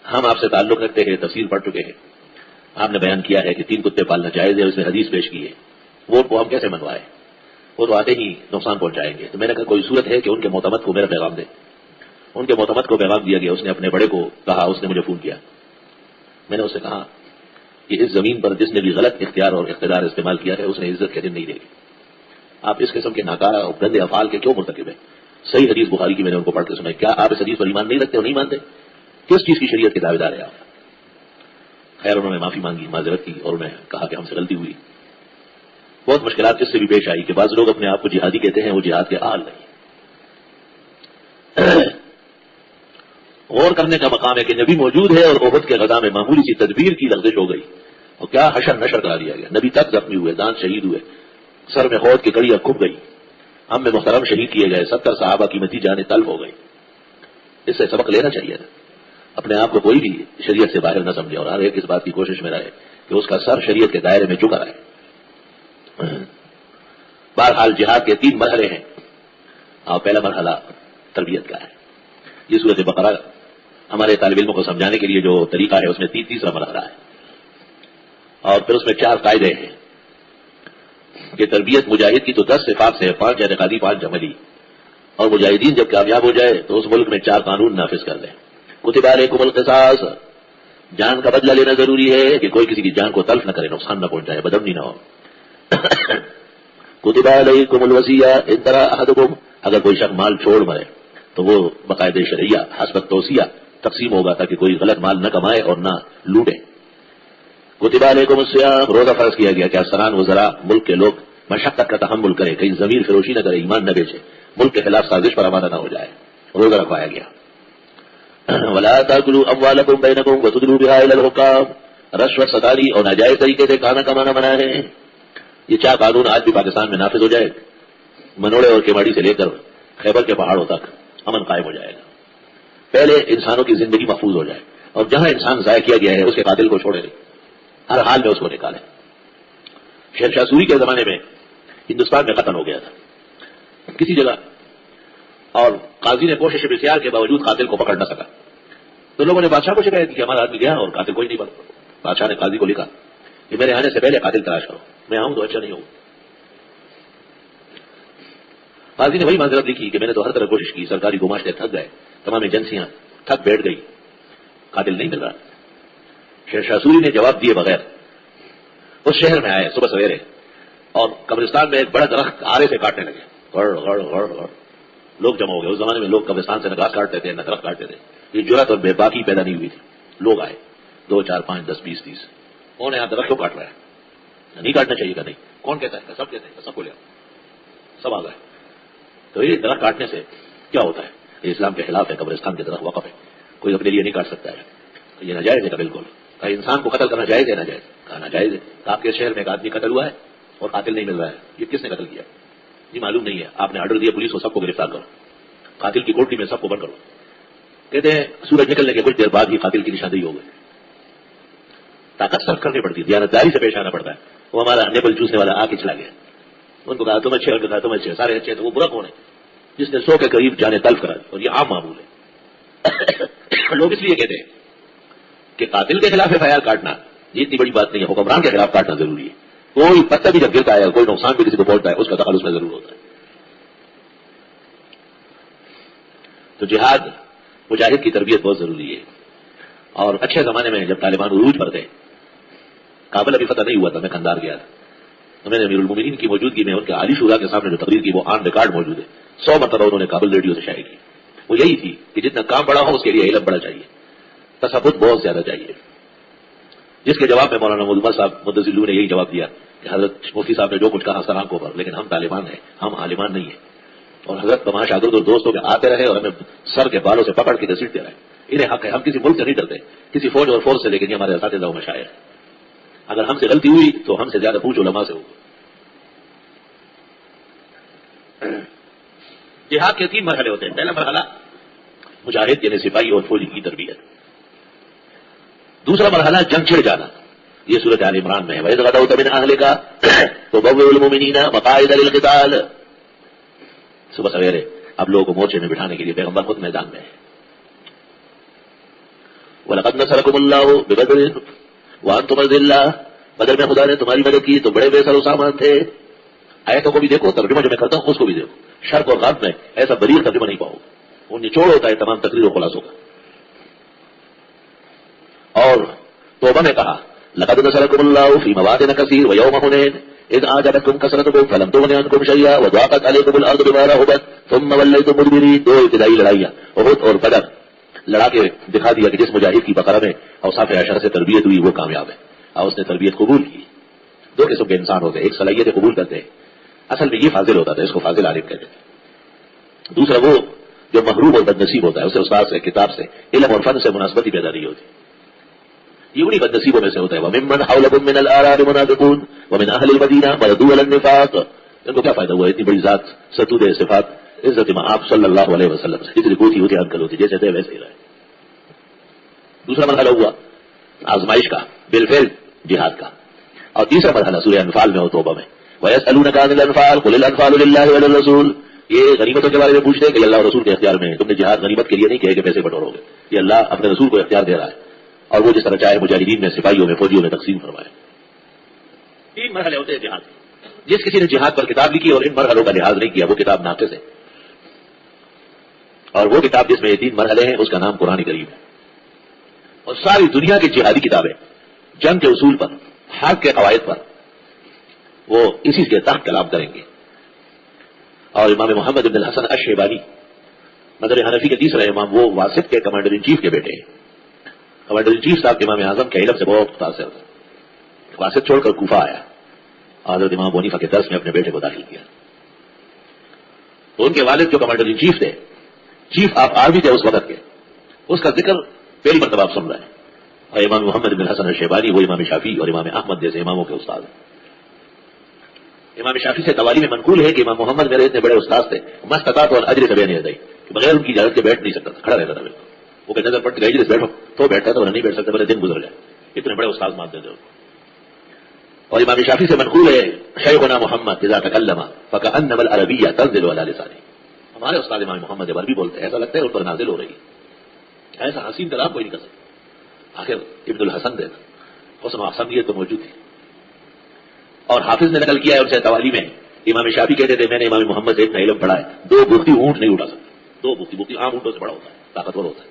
ہم آپ سے تعلق رکھتے ہیں، تفصیل پڑھ چکے ہیں. آپ نے بیان کیا ہے کہ 3 کتے پالنا جائز ہے، اس نے حدیث پیش کی ہے. ووٹ کو ہم کیسے منوائے؟ وہ تو آتے ہی نقصان پہنچائیں گے. تو میں نے کہا کوئی صورت ہے کہ ان کے معتمد کو میرا پیغام دے. ان کے معتمد کو پیغام دیا گیا. اس نے اپنے بڑے کو کہا، اس نے مجھے فون کیا. میں نے اس سے کہا کہ اس زمین پر جس نے بھی غلط اختیار اور اقتدار استعمال کیا ہے اس نے عزت کے دن نہیں دے گی. آپ اس قسم کے ناکارہ اور گندے افعال کے کیوں مرتکب ہیں؟ صحیح حدیث بخاری کی میں نے ان کو پڑھ کے سنائی. کیا آپ اس حدیث پر ایمان نہیں رکھتے اور نہیں مانتے؟ کس چیز کی شریعت کے دعوے دار ہیں آپ؟ خیر انہوں نے معافی مانگی، معذرت کی، اور انہیں کہا کہ ہم سے غلطی ہوئی. بہت مشکلات اس سے بھی پیش آئی کہ بعض لوگ اپنے آپ کو جہادی کہتے ہیں، وہ جہاد کے اہل نہیں. غور کرنے کا مقام ہے کہ نبی موجود ہے اور احد کے غزہ میں معمولی سی تدبیر کی لغزش ہو گئی اور کیا حشر نشر کرا دیا گیا. نبی تک زخمی ہوئے، دانت شہید ہوئے، سر میں خود کی کڑیاں کھب گئی، ہم میں محترم شہید کیے گئے، 70 صحابہ قیمتی جانیں تلف ہو گئی. اس سے سبق لینا چاہیے تھا. اپنے آپ کو کوئی بھی شریعت سے باہر نہ سمجھے، اور ہر ایک اس بات کی کوشش میں رہے کہ اس کا سر شریعت کے دائرے میں جھکا رہے. بہرحال جہاد کے 3 مرحلے ہیں، اور پہلا مرحلہ تربیت کا ہے. یہ سورۃ بقرہ ہمارے طالب علموں کو سمجھانے کے لیے جو طریقہ ہے اس میں تیسرا مرحلہ ہے، اور پھر اس میں 4 قاعدے ہیں کہ تربیت مجاہد کی تو 10 صفات سے 5 اعتقادی 5 عملی، اور مجاہدین جب کامیاب ہو جائے تو اس ملک میں 4 قانون نافذ کر دیں. کتب علیکم القصاص، جان کا بدلہ لینا ضروری ہے کہ کوئی کسی کی جان کو تلف نہ کرے، نقصان نہ پہنچائے، بدامنی نہ ہو. کتب علیکم الوصیہ ان ترى احدکم، اگر کوئی شخص مال چھوڑ مرے تو وہ باقاعدہ شرعیہ حسب توصیہ تقسیم ہوگا تاکہ کوئی غلط مال نہ کمائے اور نہ لوٹے. کتب علیکم الصیام، روزہ فرض کیا گیا کہ افسران وزراء ملک کے لوگ مشقت کا تحمل کرے، کہیں ضمیر فروشی نہ کرے، ایمان نہ بیچے، ملک کے خلاف سازش پر آمادہ نہ ہو جائے، روزہ رکھوایا گیا۔ ولا تاکلوا اموالکم بینکم وتدلوا بها الی الحکام، رشوت ستانی اور ناجائز طریقے سے کھانا کمانا منع ہے۔ یہ چار قانون آج بھی پاکستان میں نافذ ہو جائے، منوڑے اور کیواڑی سے لے کر خیبر کے پہاڑوں تک امن قائم ہو جائے گا۔ پہلے انسانوں کی زندگی محفوظ ہو جائے، اور جہاں انسان ضائع کیا گیا ہے اس کے قاتل کو چھوڑے نہیں، ہر حال میں اس کو نکالے۔ شیر شاہ سوری کے زمانے میں ہندوستان میں قتل ہو گیا تھا کسی جگہ، اور قاضی نے کوشش بسیار کے باوجود قاتل کو پکڑ نہ سکا، تو لوگوں نے بادشاہ کو شکایت کی کہ ہمارا آدمی گیا اور قاتل کوئی نہیں بنا۔ بادشاہ نے قاضی کو لکھا کہ میرے آنے سے پہلے قاتل تلاش کرو، میں آؤں تو اچھا نہیں ہوں۔ قاضی نے وہی معذرت لکھی کہ میں نے تو ہر طرح کوشش کی، سرکاری گماشتے تھک گئے، تمام ایجنسیاں تھک بیٹھ گئی، قاتل نہیں مل رہا۔ شیر شاہ سوری نے جواب دیے بغیر اس شہر میں آئے صبح سویرے، اور قبرستان میں ایک بڑا درخت آرے سے کاٹنے لگے، غڑ غڑ غڑ غڑ، لوگ جمع ہو گئے۔ اس زمانے میں لوگ قبرستان سے نہ گھاس کاٹتے تھے نہ درخت کاٹتے تھے، یہ جرات اور بے باکی پیدا نہیں ہوئی تھی۔ لوگ آئے 2 4 5 10 20 30، کون یہاں درخت کیوں کاٹ رہا ہے؟ نہیں کاٹنا چاہیے، نہیں کون کہتا ہے؟ سب کہتے ہیں، سب کو لے سب آ گئے۔ تو یہ درخت کاٹنے سے کیا ہوتا ہے؟ یہ اسلام کے خلاف ہے، قبرستان کے درخت وقف ہے، کوئی اپنے لیے نہیں کاٹ سکتا ہے، تو یہ ناجائز ہے بالکل۔ انسان کو قتل کرنا جائز ہے ناجائز؟ کہا ناجائز ہے۔ آپ کے شہر میں ایک آدمی قتل ہوا ہے اور قاتل نہیں مل رہا ہے، یہ کس نے قتل کیا؟ یہ معلوم نہیں ہے، آپ نے آرڈر دیا پولیس کو سب کو گرفتار کرو، قاتل کی کوٹری میں سب کو بند کرو۔ کہتے ہیں سورج نکلنے کے کچھ دیر بعد ہی قاتل کی نشاندہی ہو گئی۔ طاقت صرف کرنی پڑتی ہے، دیانتداری سے پیش آنا پڑتا ہے۔ وہ ہمارا نیپل چوسنے والا آ کے چلا گیا، ان کو کہا تم اچھے، کہا تم اچھے، سارے اچھے، تو وہ برا کون ہے جس نے 100 کے قریب جانے تلف کرا دی؟ اور یہ عام معمول ہے۔ لوگ اس لیے کہتے ہیں کہ قاتل کے خلاف FIR کاٹنا یہ اتنی بڑی بات نہیں ہے، حکمران کے خلاف کاٹنا ضروری ہے۔ کوئی پتہ بھی جب گرتا ہے، کوئی نقصان بھی کسی کو پہنچتا ہے، اس کا دخل اس میں ضرور ہوتا ہے۔ تو جہاد مجاہد کی تربیت بہت ضروری ہے۔ اور اچھے زمانے میں جب طالبان عروج پر تھے، کابل ابھی فتح نہیں ہوا تھا، میں قندار گیا تھا، تو میں نے امیر المومنین کی موجودگی میں ان کے عالی شورا کے سامنے جو تقریر کی وہ آن ریکارڈ موجود ہے، 100 مرتبہ انہوں نے کابل ریڈیو سے شائع کی۔ وہ یہی تھی کہ جتنا کام بڑا ہو اس کے لیے علم بڑا چاہیے، تصبت بہت زیادہ چاہیے۔ جس کے جواب میں مولانا مدمر صاحب مدثر نے یہی جواب دیا کہ حضرت مفتی صاحب نے جو کچھ کہا سر آنکھوں پر، لیکن ہم طالبان ہیں، ہم عالمان نہیں ہیں، اور حضرت تمام شاگرد اور دوستوں کے آتے رہے اور ہمیں سر کے بالوں سے پکڑ کے گھسیٹتے رہے۔ انہیں حق ہے، ہم کسی ملک سے نہیں ڈرتے، کسی فوج اور فورس سے، لیکن یہ ہمارے اساتذہ و مشائخ ہیں۔ اگر ہم سے غلطی ہوئی تو ہم سے زیادہ پوچھ علماء سے ہوگی۔ جہاد کے 3 مرحلے ہوتے ہیں۔ پہلا مرحلہ مجاہد یعنی سپاہی اور فوجی کی تربیت، دوسرا مرحلہ جنگ چھڑ جانا، یہ سورۃ آل عمران میں ہے، وَإِذْ غَدَوْتَ مِنْ أَهْلِكَ تُبَوِّئُ الْمُؤْمِنِينَ مَقَاعِدَ لِلْقِتَالِ، صبح سویرے اب لوگوں کو مورچے میں بٹھانے کے لیے پیغمبر خود میدان میں ہے۔ وَلَقَدْ نَصَرَكُمُ اللَّهُ بِبَدْرٍ وَأَنْتُمْ أَذِلَّةٌ، بدر میں خدا نے تمہاری مدد کی، تم بڑے بے سر و سامان تھے۔ آیتوں کو بھی دیکھو، ترجمہ جو میں کرتا ہوں اس کو بھی دیکھو، شرق اور غرب میں ایسا بلیغ ترجمہ نہیں پاؤ، وہ نچوڑ ہوتا ہے تمام تقریر و خلاصوں کا۔ اور توبہ میں کہا لقد نصركم الله في مواطن كثير ويوم حنين اذ اعجبتكم كثرتكم فلم تغن عنكم شيئا وضاقت عليكم الارض بما رحبت ثم وليتم مدبرين۔ 2 ابتدائی لڑائیاں احد اور بدر، لڑا کے دکھا دیا کہ جس مجاہد کی بقرہ میں اوصاف 10 سے تربیت ہوئی وہ کامیاب ہے، اور اس نے تربیت قبول کی۔ 2 قسم کے انسان ہوتے ہیں، ایک صلاحیت قبول کرتے ہیں، اصل میں یہ فاضل ہوتا تھا، اس کو فاضل عالم کہتے ہیں۔ دوسرا وہ جو محروم اور بد نصیب ہوتا ہے، اسے استاد سے، کتاب سے، علم اور فن سے مناسبت ہی پیدا نہیں ہوتی، یہ انہیں بد نصیبوں میں سے ہوتا ہے۔ وَمِمَّنْ حَوْلَكُم مِّنَ الْأَعْرَابِ مُنَافِقُونَ وَمِنْ أَهْلِ الْمَدِينَةِ مَرَدُوا عَلَى النِّفَاقِ، ان کو کیا فائدہ ہوا؟ اتنی بڑی ذات، ستود صفات، عزت آپ صلی اللہ علیہ وسلم سے اتنی کوتی ہوتی انکل ہوتی، جیسے تھے ویسے ہی رہے۔ دوسرا مرحلہ ہوا آزمائش کا، بالفعل جہاد کا۔ اور تیسرا مرحلہ سورہ انفال میں ہو، توبہ میں، وَيَسْأَلُونَكَ عَنِ الْأَنفَالِ قُلِ الْأَنفَالُ لِلَّهِ وَلِلرَّسُولِ، یہ غنیمتوں کے بارے میں پوچھتے ہیں کہ اللہ اور رسول کے اختیار میں ہے، تم نے جہاد غنیمت کے لیے نہیں کہے کہ پیسے بٹورو گے، یہ اللہ اپنے رسول کو اختیار دے رہا ہے، اور وہ جس طرح چاہے مجاہدین میں، سپاہیوں میں، فوجیوں میں تقسیم فرمائے۔ 3 مرحلے ہوتے ہیں جہاد۔ جس کسی نے جہاد پر کتاب لکھی اور ان مرحلوں کا لحاظ نہیں کیا وہ کتاب ناقص ہے، اور وہ کتاب جس میں یہ 3 مرحلے ہیں اس کا نام قرآن کریم ہے۔ اور ساری دنیا کی جہادی کتابیں جنگ کے اصول پر، حرب کے قواعد پر، وہ اسی کے تحت کلام کریں گے۔ اور امام محمد بن الحسن الشیبانی مذہب حنفی کے تیسرے امام، وہ واسط کے کمانڈر ان چیف کے بیٹے ہیں۔ کمانڈر ان چیف صاحب امام اعظم کے علم سے بہت متاثر تھے، واسط چھوڑ کر کوفہ آیا، حضرت امام ابو حنیفہ کے درس میں اپنے بیٹے کو داخل کیا. تو ان کے والد جو کمانڈر ان چیف تھے، چیف آف آرمی تھے اس وقت کے، اس کا ذکر پہلی مرتبہ آپ سن رہے ہیں. اور امام محمد بن حسن الشیبانی وہ امام شافعی اور امام احمد جیسے اماموں کے استاد ہیں. امام شافعی سے توالی میں منقول ہے کہ امام محمد میرے اتنے بڑے استاد تھے، مستطاعت اور اجر سبھی نہیں ادائی، بغیر ان کی اجازت کے بیٹھ نہیں سکتا تھا، کھڑا رہتا تھا. وہ کہ نظر پڑتی گئی بیٹھو تو بیٹھتا تھا، نہیں بیٹھ سکتا، بڑے دن گزر گئے. اتنے بڑے استاد مانتے تھے. اور امام شافعی سے منقول ہے شیخنا محمد اذا تکلم فکأنما العربیہ تنزل علی لسانہ. ہمارے استاد امام محمد جب عربی بولتے ہیں ایسا لگتا ہے ان پر نازل ہو رہی ہے. ایسا حسین کلام کوئی نہیں کر سکتا. آخر ابن الحسن تھے، حسن و حسنیت تو موجود تھی. اور حافظ نے نقل کیا ہے ان سے توالی میں، امام شافعی کہتے تھے میں نے امام محمد سے اتنا علم پڑھا ہے 2 بختی اونٹ نہیں اٹھا سکتے. 2 بختی عام اونٹوں سے بڑا ہوتا ہے، طاقتور ہوتا ہے.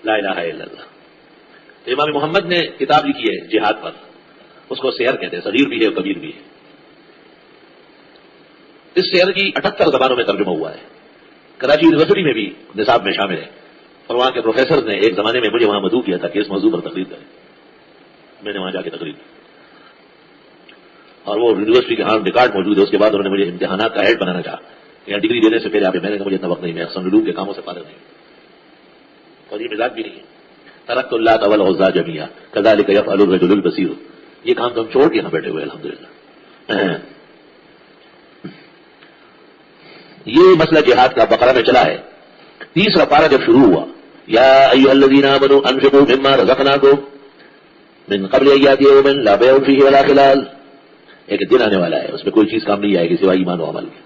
لا الہ الا اللہ. تو امام محمد نے کتاب لکھی ہے جہاد پر، اس کو سیر کہتے ہیں، صغیر بھی ہے اور کبیر بھی ہے. اس سیر کی 78 زبانوں میں ترجمہ ہوا ہے. کراچی یونیورسٹی میں بھی نصاب میں شامل ہے. اور وہاں کے پروفیسر نے ایک زمانے میں مجھے وہاں مدعو کیا تھا کہ اس موضوع پر تقریر کریں. میں نے وہاں جا کے تقریر کی اور وہ یونیورسٹی کے ہاں ریکارڈ موجود ہے. اس کے بعد انہوں نے مجھے امتحانات کا ہیڈ بنانا چاہا کہ ڈگری دینے سے پہلے آپ میں نے کہا مجھے اتنا وقت نہیں، میں احسن علوم کے کاموں سے فارغ نہیں اور یہ مزاج بھی نہیں ہے. ترکت اللہ تعالی غزا جميعا كذلك يفعل الرجل البصير. یہ کام تو ہم چھوڑ کے یہاں بیٹھے ہوئے الحمدللہ. یہ مسئلہ جہاد کا بقرہ میں چلا ہے. تیسرا پارہ جب شروع ہوا یا ایھا الذین آمنوا انفقوا مما رزقناکم من قبل ان یأتی یوم لا بیع فیہ ولا خلال. ایک دن آنے والا ہے اس میں کوئی چیز کام نہیں آئے گی سوائے ایمان و عمل کی.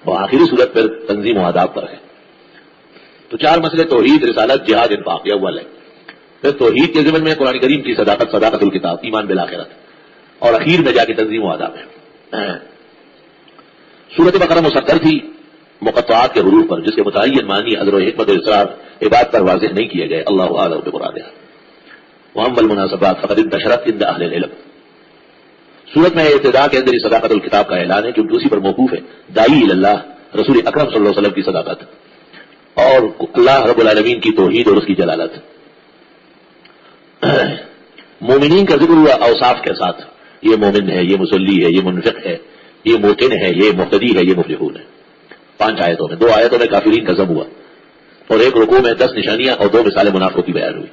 اور آخری صورت پر تنظیم و آداب پر ہے. تو 4 مسئلے توحید، رسالت، جہاد، انفاق یہ اول ہے. پھر توحید کے ضمن میں قرآن کریم کی صداقت، صداقت الکتاب، ایمان بالآخرت، اور اخیر میں جا کے تنظیم و آداب ہے. سورۃ بقرہ مصدر تھی مقطعات کے حروف پر، جس کے متعین معنی حضر و حکمت و اصرار عباد پر واضح نہیں کیے گئے. اللہ اعلم بمرادہ. واما المناسبات فقد انتشرت عند اہل العلم. سورت میں ابتدا کے اندر صداقت الکتاب کا اعلان ہے کیونکہ اسی پر موقوف ہے داعی اللہ رسول اکرم صلی اللہ علیہ وسلم کی صداقت اور اللہ رب العالمین کی توحید اور اس کی جلالت. مومنین کا ذکر ہوا اوصاف کے ساتھ، یہ مومن ہے، یہ مصلی ہے، یہ منفق ہے، یہ موقن ہے، یہ مہتدی ہے، یہ مفلحون ہے. 5 آیتوں میں. 2 آیتوں میں کافرین کا ضم ہوا اور ایک رکوع میں 10 نشانیاں اور 2 مثالیں منافقوں کی بیان ہوئی.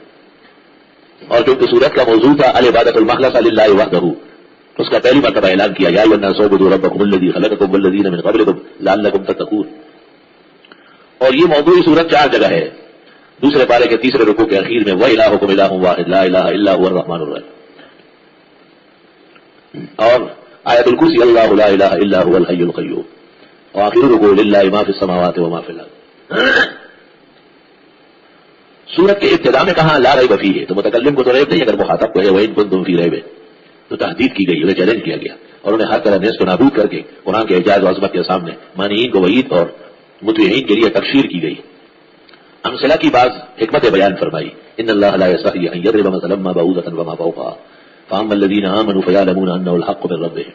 اور چونکہ سورت کا موضوع تھا العبادۃ المخلصہ للہ وحدہ، اس کا پہلی مرتبہ اعلان کیا یا ایھا الناس اعبدوا ربکم الذی خلقکم والذین من قبلکم لعلکم تتقون. اور یہ موضوعی سورت 4 جگہ ہے. دوسرے پارے کے تیسرے رکوع کے اخیر میں وَإِلٰهُكُمْ إِلٰهٌ وَاحِدٌ لَا إِلَٰهَ إِلَّا هُوَ الرَّحْمَٰنُ الرَّحِيمُ. اور آیت الکرسی اللہ لا الہ الا هو الحی القیوم. وآخر رکوع للہ ما فی السماوات وما فی الارض. سورت کے ابتدا میں کہا لا ریب فیہ، تو متکلم کو تو ریب نہیں، اگر مخاطب کو ہے وَإِن كُنتُمْ فِي رَيْبٍ تو تحدید کی گئی، انہیں چیلنج کیا گیا اور انہیں ہر طرح نیست و نابود کر کے قرآن کے اعجاز و عظمت کے سامنے مانعین کو وعید اور مطیعین کے لیے تبشیر کی گئی. امثلہ کی بعض حکمت بیان فرمائی. ان اللہ لا یستحیی ان یضرب مثلا ما بعوضۃ وما فوقها فاما الذین آمنوا فیعلمون انه الحق من ربهم.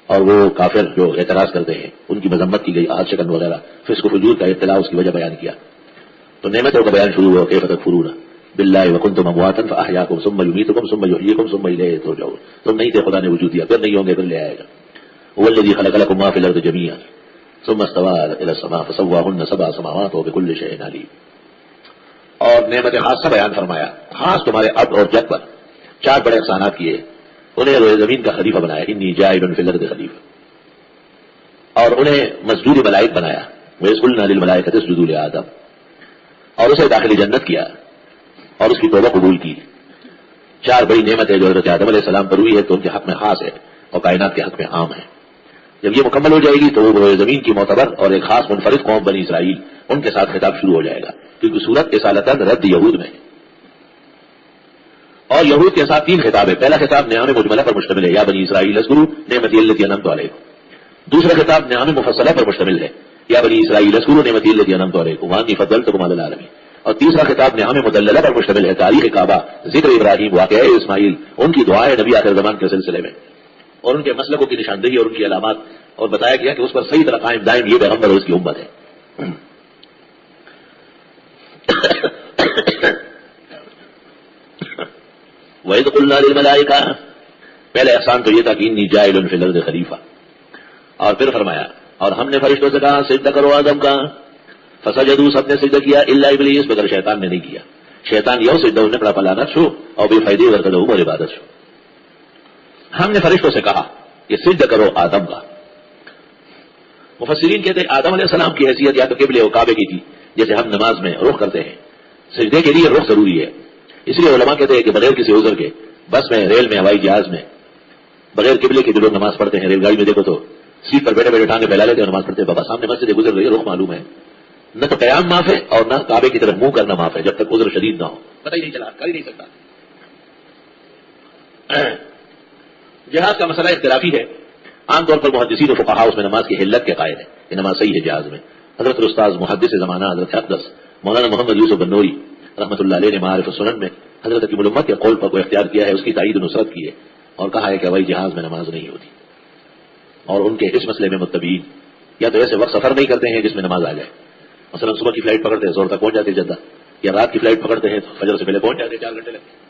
اور وہ کافر جو اعتراض کرتے ہیں ان کی مذمت کی گئی، آج شکن وغیرہ فسق و فجور کا اطلاع اس کی وجہ بیان کیا. تو نعمتوں کا بیان شروع ہوا کیف تکفرون باللہ وکنتم امواتا فاحیاکم ثم یمیتکم ثم یحییکم ثم الیہ ترجعون. تم نہیں تھے، خدا نے وجود دیا، پھر نہیں ہوں گے، پھر لے آئے گا. هو الذی خلق لکم ما فی الارض جمیعا ثم استوى الى السماء فسواهن 7 سماوات وبكل شيء علیم. اور نعمت خاصہ بیان فرمایا، خاص تمہارے عبد اور جد پر 4 بڑے احسانات کیے. انہیں روئے زمین کا خلیفہ بنایا، انی جاعل فی الارض خلیفہ. اور انہیں مسجود ملائک بنایا، وَإِذْ قُلْنَا لِلْمَلَائِكَةِ اسْجُدُوا لِآدَمَ. اور اسے داخل جنت کیا اور اس کی توبہ قبول کی. 4 بڑی نعمتیں جو حضرت آدم علیہ السلام پر ہوئی ہے تو ان کے حق میں خاص ہے اور کائنات کے حق میں عام ہے. جب یہ مکمل ہو جائے گی تو وہ روئے زمین کی معتبر اور ایک خاص منفرد قوم بنی اسرائیل، ان کے ساتھ خطاب شروع ہو جائے گا کیونکہ سورت اصالتاً رد یہود میں ہے. اور یہود کے ساتھ 3 خطاب ہے. پہلا خطاب نعم مجملہ پر مشتمل ہے، یا بنی اسرائیل اذکروا نعمتی التی انعمت علیکم. دوسرا خطاب نعم مفصلہ پر مشتمل ہے، یا بنی اسرائیل اذکروا نعمتی التی انعمت علیکم وانی فضلتکم علی العالمین. اور تیسرا خطاب نعم مدللہ پر مشتمل ہے، تاریخ کعبہ، ذکر ابراہیم، واقعہ اسماعیل، ان کی دعائیں نبی آخر زمان کے سلسلے میں، اور ان کے مسلکوں کی نشاندہی اور ان کی علامات، اور بتایا گیا کہ اس پر صحیح طرح قائم دائم یہ پیغمبر اور اس کی امت ہے. وَإِذْ قُلْنَا لِلْمَلَائِكَةِ، پہلے احسان تو یہ تھا کہ انی جاعل فی الارض خلیفہ، اور پھر فرمایا اور ہم نے فرشتوں سے کہا سجدہ کرو آدم کا، فسجدوا، سب نے سجدہ کیا الا ابلیس، مگر شیطان نے نہیں کیا. شیطان یو سجدہ انہیں پڑا پلانا چھو اور بے فائدے ورکدہ اور عبادت چھو. ہم نے فرشتوں سے کہا کہ سجدہ کرو آدم کا. مفسرین کہتے ہیں آدم علیہ السلام کی حیثیت یا تو قبلے و کعبے کی تھی، جیسے ہم نماز میں رخ کرتے ہیں، سجدے کے لیے رخ ضروری ہے. اس لیے علماء کہتے ہیں کہ بغیر کسی عذر کے بس میں، ریل میں، ہوائی جہاز میں بغیر قبلے کے جو لوگ نماز پڑھتے ہیں، ریل گاڑی میں دیکھو تو سیٹ پر بیٹھے بیٹھے ٹانگیں پھیلا لیتے ہیں نماز پڑھتے ہیں. بابا سامنے مسجد گزر رہی ہے، رخ معلوم ہے، نہ تو قیام معاف ہے اور نہ کعبے کی طرف منہ کرنا معاف ہے جب تک عذر شدید نہ ہو. پتہ ہی نہیں چلا، کر ہی نہیں سکتا. جہاز کا مسئلہ اختلافی ہے. عام طور پر محدثین و فقہاء اس میں نماز کی حلت کے قائل ہیں کہ نماز صحیح ہے جہاز میں. حضرت الاستاذ محدث زمانہ حضرت اقدس مولانا محمد یوسف بنوری رحمۃ اللہ علیہ نے معارف السنن میں حضرت کی ملمت کے قول پر کو اختیار کیا ہے، اس کی تائید و نصرت کی ہے اور کہا ہے کہ ہوائی جہاز میں نماز نہیں ہوتی. اور ان کے اس مسئلے میں متبعین یا تو ایسے وقت سفر نہیں کرتے ہیں جس میں نماز آ جائے، مثلا صبح کی فلائٹ پکڑتے ہیں زور تک پہنچ جاتے ہیں جدہ، یا رات کی فلائٹ پکڑتے ہیں تو فجر سے پہلے پہنچ جاتے ہیں 4 گھنٹے لگتے ہیں،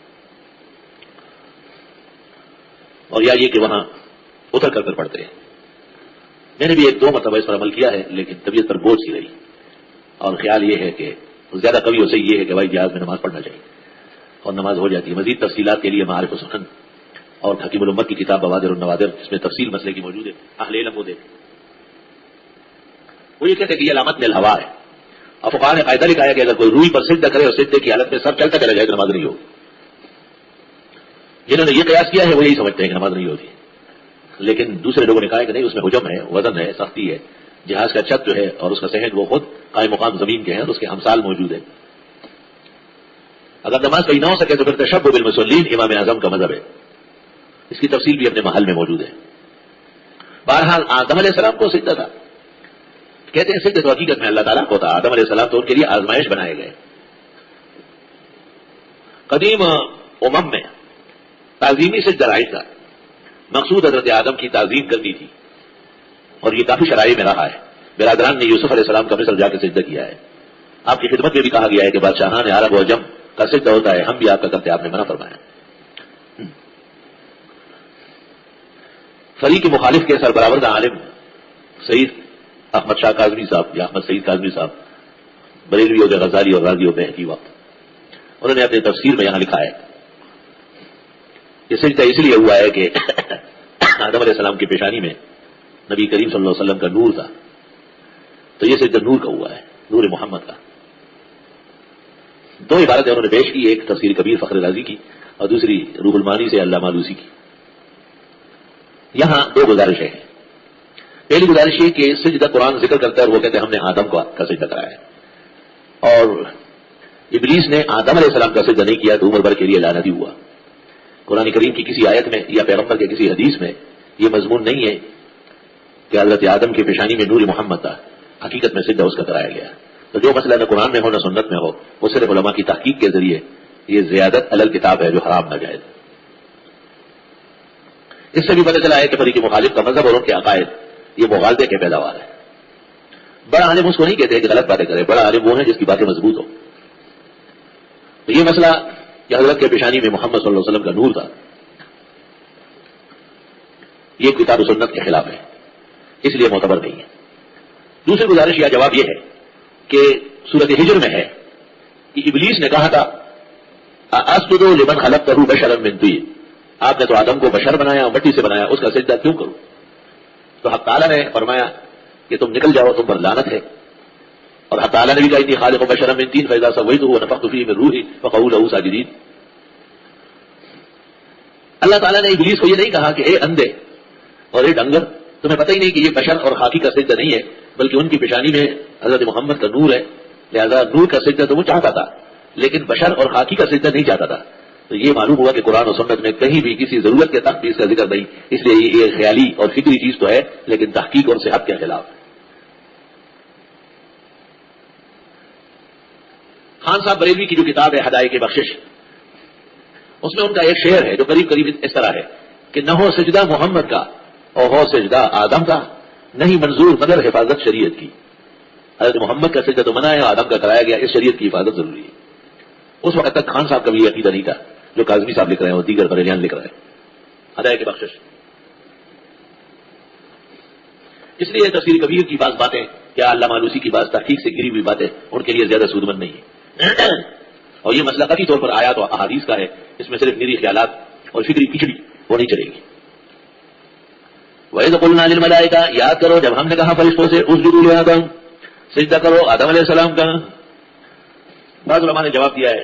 اور یا یہ کہ وہاں اتر کر پڑھتے ہیں. میں نے بھی 1-2 مرتبہ اس پر عمل کیا ہے لیکن طبیعت پر بوجھ سی رہی، اور خیال یہ ہے کہ زیادہ قوی ہو صحیح یہ ہے کہ ہوائی جہاز میں نماز پڑھنا چاہیے اور نماز ہو جاتی ہے. مزید تفصیلات کے لیے معارف السنن اور حکیم الامت کی کتاب بوادر النوادر، جس میں تفصیل مسئلے کی موجود ہے، اہل علم وہ دیکھ. وہ یہ کہتے ہیں کہ یہ علامت میں الہوا ہے، اور فقہاء نے قاعدہ لکھا ہے کہ اگر کوئی روئی پر سجدہ کرے اور سجدے کی حالت میں سب چلتا چلا جائے تو نماز نہیں ہوگی. جنہوں نے یہ قیاس کیا ہے وہ یہی سمجھتے ہیں کہ نماز نہیں ہوتی، لیکن دوسرے لوگوں نے کہا ہے کہ نہیں، اس میں حجم ہے، وزن ہے، سختی ہے. جہاز کا چھت جو ہے اور اس کا صحن وہ خود قائم مقام زمین کے ہیں اور اس کے امثال موجود ہیں. اگر نماز صحیح نہ ہو سکے تو پھر تشبہ بالمصلین امام اعظم کا مذہب ہے. اس کی تفصیل بھی اپنے محل میں موجود ہے. بہرحال آدم علیہ السلام کو سجدہ تھا، کہتے ہیں سجدہ تو حقیقت میں اللہ تعالیٰ کو تھا. آدم علیہ السلام تو ان کے لیے آزمائش بنائے گئے. قدیم امم میں تعظیمی سجدہ رائج تھا، مقصود حضرت آدم کی تعظیم کرنی تھی، اور یہ کافی شرائع میں رہا ہے. برادران نے یوسف علیہ السلام کا مصر جا کے سجدہ کیا ہے. آپ کی خدمت میں بھی کہا گیا ہے کہ بادشاہان عرب و عجم کا سجدہ ہوتا ہے، ہم بھی آپ کا کرتے، آپ نے منع فرمایا. فریق مخالف کے سربراہ عالم سعید احمد شاہ کاظمی صاحب یا احمد سعید کاظمی صاحب، بریلوی ہو گئے، غزالی اور رازی ہو گئے کی وقت، انہوں نے اپنے تفسیر میں یہاں لکھا ہے کہ سجدہ اس لیے ہوا ہے کہ آدم علیہ السلام کی پیشانی میں نبی کریم صلی اللہ علیہ وسلم کا نور تھا، تو یہ سجدہ نور کا ہوا ہے، نور محمد کا. 2 عبارتیں انہوں نے پیش کی، ایک تفسیر کبیر فخر رازی کی اور دوسری روح المانی سے علامہ آلوسی کی. یہاں 2 گزارشیں ہیں. پہلی گزارش یہ کہ سجدہ قرآن ذکر کرتا ہے اور وہ کہتے ہیں ہم نے آدم کا سجدہ کرایا ہے، اور ابلیس نے آدم علیہ السلام کا سجدہ نہیں کیا تو عمر بھر کے لیے لعنتی ہوا. قرآن کریم کی کسی آیت میں یا پیغمبر کے کسی حدیث میں یہ مضمون نہیں ہے کہ حضرت آدم کی پیشانی میں نور محمد تھا، حقیقت میں سجدہ اس کا کرایا گیا. تو جو مسئلہ نہ قرآن میں ہو نہ سنت میں ہو، وہ صرف علماء کی تحقیق کے ذریعے یہ زیادت علی الکتاب ہے جو حرام نہ جائز. اس سے بھی پتہ چلا ہے کہ فریق مخالف کا مذہب اور ان کے عقائد یہ مغالطے کے پیداوار ہے. بڑا عالم اس کو نہیں کہتے کہ غلط باتیں کرے، بڑا عالم وہ ہے جس کی باتیں مضبوط ہو. تو یہ مسئلہ کہ حضرت کے پیشانی میں محمد صلی اللہ علیہ وسلم کا نور تھا، یہ کتاب و سنت کے خلاف ہے، اس لیے معتبر نہیں ہے. دوسری گزارش یا جواب یہ ہے کہ سورۃ ہجر میں ہے کہ ابلیس نے کہا تھا اسجد لمن خلقتہ بشرا من طین، آپ نے تو آدم کو بشر بنایا، مٹی سے بنایا، اس کا سجدہ کیوں کروں؟ تو حق تعالیٰ نے فرمایا کہ تم نکل جاؤ، تم پر لعنت ہے. اور حق تعالیٰ نے بھی کہا انی خالق بشرا من طین فاذا سویتہ ونفخت فیہ من روحی فقعوا لہ ساجدین. اللہ تعالیٰ نے ابلیس کو یہ نہیں کہا کہ اے اندھے اور اے ڈنگر، تمہیں پتہ ہی نہیں کہ یہ بشر اور خاکی کا سجدہ نہیں ہے، بلکہ ان کی پیشانی میں حضرت محمد کا نور ہے، لہذا نور کا سجدہ تو وہ چاہتا تھا لیکن بشر اور خاکی کا سجدہ نہیں چاہتا تھا. تو یہ معلوم ہوا کہ قرآن و سنت میں کہیں بھی کسی ضرورت کے تحت بھی اس کا ذکر نہیں، اس لیے یہ خیالی اور فکری چیز تو ہے لیکن تحقیق اور صحت کے خلاف ہے. خان صاحب بریلوی کی جو کتاب ہے ہدایت بخشش، اس میں ان کا ایک شعر ہے جو قریب قریب اس طرح ہے کہ نہ ہو سجدہ محمد کا اور ہو سجدہ آدم کا، نہیں منظور مگر حفاظت شریعت کی. حضرت محمد کا سجدہ تو منع ہے، آدم کا کرایا گیا، اس شریعت کی حفاظت ضروری ہے. اس وقت تک خان صاحب کا بھی عقیدہ نہیں تھا، جو کاظمی صاحب لکھ رہے ہیں اور دیگر بریلیان لکھ رہے ہیں. ہدایت کی بخشش. اس لیے تفسیر کبیر کی بعض باتیں یا علامہ آلوسی کی بعض تحقیق سے گری ہوئی باتیں ان کے لیے زیادہ سودمند نہیں ہے. اور یہ مسئلہ قطعی طور پر آیات و احادیث کا ہے. اس میں صرف میری خیالات اور فکری کھچڑی وہ نہیں چلے گی. وَإِذْ قُلْنَا لِلْمَلَائِكَةِ یاد کرو جب ہم نے کہا فرشتوں سے اسجدوا لآدم سجدہ کرو آدم علیہ السلام کا. بعض علماء نے جواب دیا ہے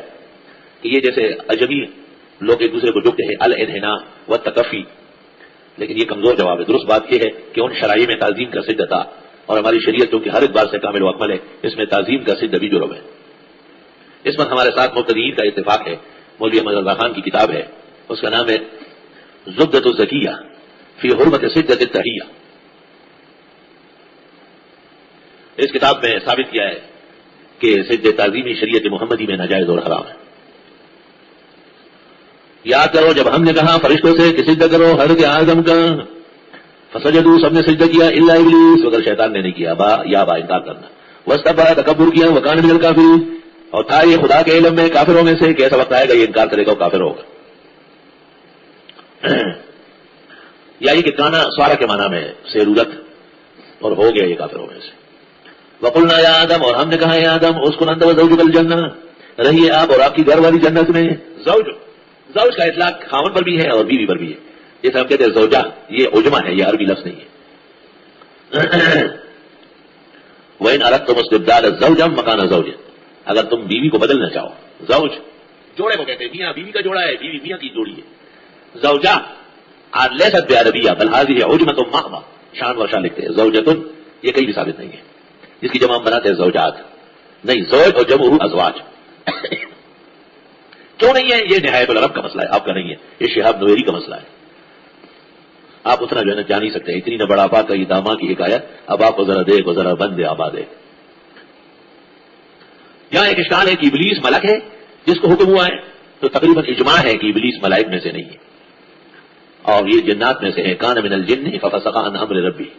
کہ یہ جیسے اجمی لوگ ایک دوسرے کو جھکتے ہیں الانحناء والتکفی، لیکن یہ کمزور جواب ہے. درست بات یہ ہے کہ ان شرائع میں تعظیم کا سجدہ تھا اور ہماری شریعت جو کہ ہر ایک بات سے کامل و اکمل ہے اس میں تعظیم کا سجدہ بھی جرم ہے. اس پر ہمارے ساتھ مبتدئین کا اتفاق ہے. مولوی احمد رضا خان کی کتاب ہے، اس کا نام ہے زبدۃ الزکیہ فی حرمت سجدۃ التحیہ. اس کتاب میں ثابت کیا ہے کہ سجدہ تعظیمی شریعت محمدی میں ناجائز اور حرام ہے. یاد کرو جب ہم نے کہا فرشتوں سے کہ سجدہ کرو حضرت آدم کا فسجدوا سب نے سجدہ کیا الا ابلیس مگر شیطان نے نہیں کیا. با انکار کرنا. واستكبر تکبر کیا وکان من الکافرین اور تھا یہ خدا کے علم میں کافروں میں سے کہ ایسا وقت آئے گا یہ انکار کرے گا اور کافر ہوگا. یا یہ کہ کانا سوارا کے معنی میں سیرورت اور ہو گیا یہ کافروں میں سے. وقلنا یا آدم اور ہم نے کہا یا آدم اسکن انت وزوجک الجنہ رہیے آپ اور آپ کی گھر والی جنت میں. زوج کا اطلاق خاون پر بھی ہے اور بیوی پر بھی ہے. جیسے ہم کہتے ہیں زوجہ یہ عجمہ ہے، یہ عربی لفظ نہیں ہے. وَإِنْ أَرَدْتُمُ اسْتِبْدَالَ الزَّوْجِ مَكَانَ زَوْجٍ اگر تم بیوی کو بدلنا چاہو. زوج جوڑے کو کہتے ہیں، میاں بیوی کا جوڑا ہے، بیوی میاں کی جوڑی ہے. زوجہ لیست بعربیہ بل هذه عجمۃ محض شان ورشا لکھتے ہیں. زوجۃ یہ کہیں بھی ثابت نہیں ہے. جس کی جمع ہم بناتے ہیں زوجات نہیں، زوج اور جمع ازواج. کیوں نہیں ہے؟ یہ نہایت العرب کا مسئلہ ہے، آپ کا نہیں ہے. یہ شہاب نویری کا مسئلہ ہے. آپ اتنا جو ہے نا جان ہی سکتے ہیں. اتنی نہ بڑا پا کا یہ داما کی حکایت اب آپ کو ذرا دیکھو ذرا بند آباد ہے. یہاں ایک اشکال ہے کہ ابلیس ملک ہے جس کو حکم ہوا ہے، تو تقریباً اجماع ہے کہ ابلیس ملائک میں سے نہیں ہے اور یہ جنات میں سے ہے. کان من الجن ففسق عن امر ربی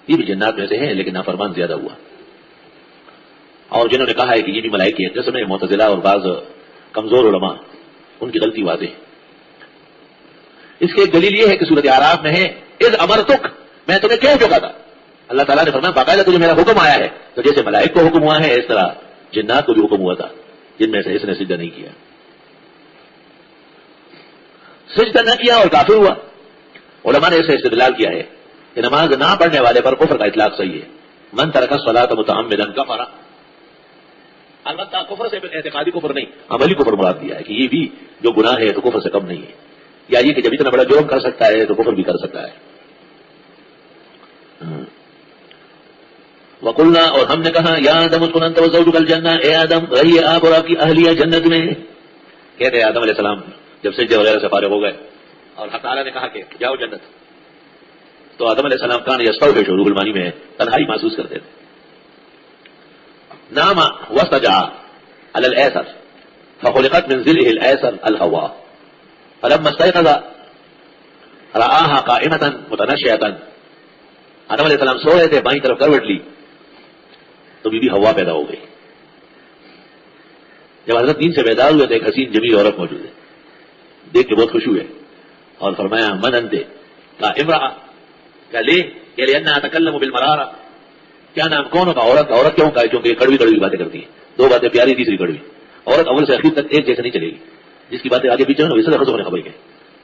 یہ بھی جنات میں سے ہے لیکن نافرمان زیادہ ہوا. اور جنہوں نے کہا ہے کہ یہ بھی ملائک ہے جس میں معتزلہ اور بعض کمزور علماء ان کی غلطی واضح ہے. اس کی ایک دلیل یہ ہے کہ سورۃ اعراف میں ہے اذ امرتک میں تمہیں کیوں چکا تھا. اللہ تعالیٰ نے فرمایا باقاعدہ تجھے میرا حکم آیا ہے. تو جیسے ملائک کو حکم ہوا ہے اس طرح جنات کو بھی حکم ہوا تھا جن میں سے اس نے سجدہ نہیں کیا. سجدہ نہ کیا اور کافر ہوا. علماء نے اسے استدلال کیا ہے کہ نماز نہ پڑھنے والے پر کفر کا اطلاق صحیح ہے. من ترک الصلاۃ متعمدا کفر. البتہ کفر سے اعتقادی کفر نہیں عملی کفر مراد دیا ہے کہ یہ بھی جو گناہ ہے تو کفر سے کم نہیں ہے. یا یہ کہ جب اتنا بڑا جرم کر سکتا ہے تو کفر بھی کر سکتا ہے. وقلنا اور ہم نے کہا یا آدم اسکن انت وزوجک الجنہ اے آدم رہیے آپ اور آپ کی اہلیہ جنت میں. کہتے ہیں آدم علیہ السلام جب سجدے وغیرہ سے فارغ ہو گئے اور اللہ تعالیٰ نے کہا کہ جاؤ جنت، تو آدم علیہ السلام کان یستوحش روح المانی میں تنہائی محسوس کرتے تھے. نام واستجع علی الایسر فخلقت من ظلہ الایسر الحوا فلما استيقظ رآها قائمة متنشئة. آدم علیہ السلام سو رہے تھے، بائیں طرف کروٹ لی تو بی بی ہوا پیدا ہو گئی. جب حضرت نیند سے بیدار ہوئے تو ایک حسین جمیل عورت موجود ہے. دیکھ کے بہت خوش ہوئے اور فرمایا من انتے کا امرأة کا لے کہ لأنها تکلم بالمرارة کیا نام کون ہوگا عورت. عورت کیوں کہا کیونکہ کڑوی کڑوی باتیں کرتی ہیں. دو باتیں پیاری تیسری کڑوی. عورت اول سے اخیر تک ایک جیسے نہیں چلے گی. جس کی باتیں آگے پیچھے نا ویسے خبر خبر کے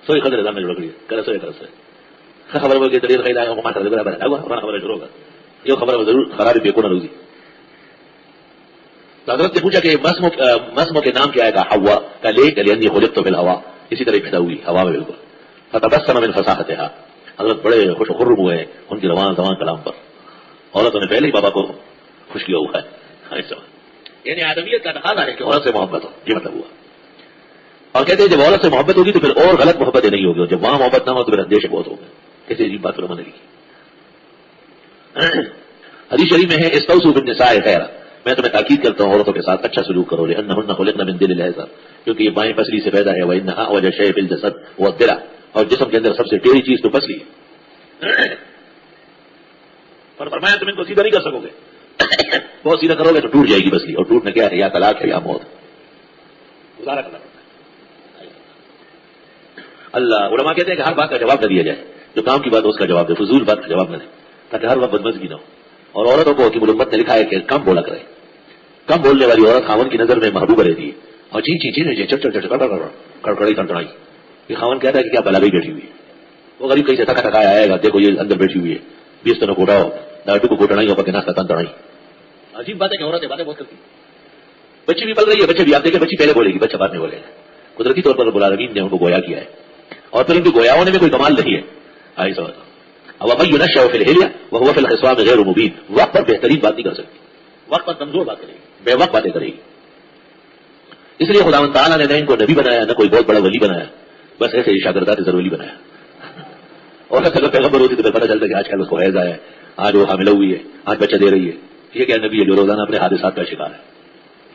سوئی خبر میں جڑ گئی کرے سوئے کر سے خبر بول کے دلیل خیال ہے ماٹر دے برابر ہے وہ خبر شروع ہوگا. یہ خبر ضرور خرابی بے کونا روزی. حضرت نے پوچھا کہ مسمو کے نام کیا ہے؟ کہا حوا کا لے کہ لأنی خلقت فی الہوا اسی طرح پیدا ہوئی ہوا میں بالکل. فتبسم من فصاحتها حضرت بڑے خوش خرم ہوئے ان کی روان زبان کلام پر. عورتوں نے پہلے ہی بابا کو خوش کیا ہوا ہے. یعنی آدمیت کا تقاضا ہے کہ عورت سے محبت ہو. یہ مطلب ہوا. اور کہتے ہیں جب عورت سے محبت ہوگی تو پھر اور غلط محبتیں نہیں ہوگی. جب وہاں محبت نہ ہو تو پھر اندیش بہت ہوگا. کیسے عجیب بات علماء نے لکھی. حدیث شریف میں ہے استوصوا بالنساء خیرا میں تمہیں تاکید کرتا ہوں عورتوں کے ساتھ اچھا سلوک کرو. لأنهن خلقن من دل الایسر کیونکہ یہ بائیں پسلی سے پیدا ہے. وإن أعوج الشيء في الجسد هو الضلع اور جسم کے اندر سب سے ٹیڑھی چیز تو پسلی ہے. پر فرمایا تم ان کو سیدھا نہیں کر سکو گے. بہت سیدھا کرو گے تو ٹوٹ جائے گی پسلی. اور ٹوٹنا کیا ہے؟ یا طلاق ہے یا موت. گزارا کرنا پڑتا ہے. اللہ علماء کہتے ہیں کہ ہر بات کا جواب نہ دیا جائے، جو کام کی بات ہو اس کا جواب دے، فضول بات کا جواب نہ دے، تاکہ ہر وقت بدمزگی نہ ہو. اور عورتوں کو حکیم الامت نے لکھا ہے کہ کم بولا کرے. کم بولنے والی عورت خاون کی نظر میں محبوب رہتی ہے. اور چین چین چین چڑ چڑ چڑ کڑکڑائی کڑکڑائی، یہ خاون کہتا ہے کہ کیا بلا بھی بیٹھی ہوئی ہے. وہ غریب کہیں سے تھکا تھکایا آئے گا، دیکھو یہ اندر بیٹھی ہوئی ہے، 20 طرح کوٹا ہو ڈاٹو کو کوٹڑائی ہو پکے ناشتہ تن تڑائی. عجیب بات ہے کہ عورتیں باتیں بہت کرتی ہیں. بچی بھی پل رہی ہے، بچے بھی آپ دیکھیں بچی پہلے بولے گی، بچہ بعد میں بولے گا. قدرتی طور پر رب العالمین نے ان کو گویا کیا ہے، اور پھر ان کے گویا ہونے میں کوئی کمال نہیں ہے. آئی سو وَمَن يُنَشَّأُ فِي الْحِلْيَةِ وَهُوَ فِي الْخِصَامِ غَيْرُ مُبِينٍ. وقت پر بہترین بات نہیں کر سکتی، وقت پر کمزور بات کرے گی، بے وقت باتیں کرے گی. اس لیے خداوند تعالیٰ نے نہ ان کو نبی بنایا نہ کوئی بہت بڑا ولی بنایا، بس ایسے ہی شاگردات ضروری بنایا. اور اگر پیغمبر ہوتی تو پتہ چلتا کہ آج کل اس کو حیض آیا ہے، آج وہ حاملہ ہوئی ہے، آج بچہ دے رہی ہے. یہ کیا نبی ہے جو روزانہ اپنے حادثات کا شکار ہے؟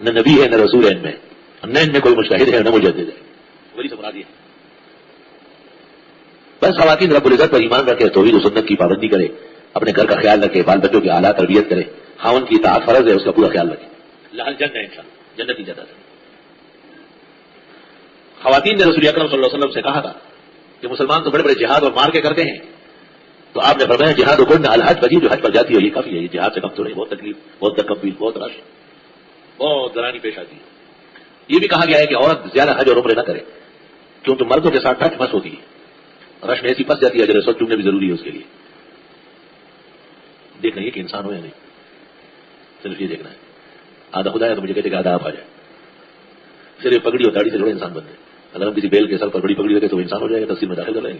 نہ نبی ہے نہ رسول ہے ان میں، نہ ان میں کوئی مجتہد ہے نہ مجدد ہے. ولی سے مراد یہ ہے. بس خواتین رب العزت پر ایمان رکھے، توحید و سنت کی پابندی کرے، اپنے گھر کا خیال رکھے، بال بچوں کی اعلیٰ تربیت کرے، خاون کی اطاعت فرض ہے، اس کا پورا خیال رکھے. لہل جنت ہے انشاءاللہ، جنت کی جگہ ہے. خواتین نے رسول اکرم صلی اللہ علیہ وسلم سے کہا تھا کہ مسلمان تو بڑے بڑے جہاد اور مار کے کرتے ہیں، تو آپ نے فرمایا جہاد و الحج بجی، جو حج پر جاتی ہو یہ کافی ہے. یہ جہاد سے کم تو نہیں، بہت تکلیف، بہت تکبیر، بہت رش، بہت درانی پیش آتی ہے. یہ بھی کہا گیا ہے کہ عورت زیادہ حج اور عمرے نہ کرے، کیونکہ مردوں کے ساتھ ٹچ مس ہوتی ہے، رش میں ایسی پس جاتی ہے اجر سوچ چومنے بھی ضروری ہے اس کے لیے. دیکھنا یہ کہ انسان ہو یا نہیں، صرف یہ دیکھنا ہے. آدھا خدا ہے تو مجھے کہتے کہ آدھا آپ آ جائے. صرف پگڑی اور داڑھی سے جڑے انسان بنتے ہیں. اگر ہم کسی بیل کے سر پر بڑی پگڑی رکھے تو وہ انسان ہو جائے گا، تفصیل میں داخل کر لیں گے.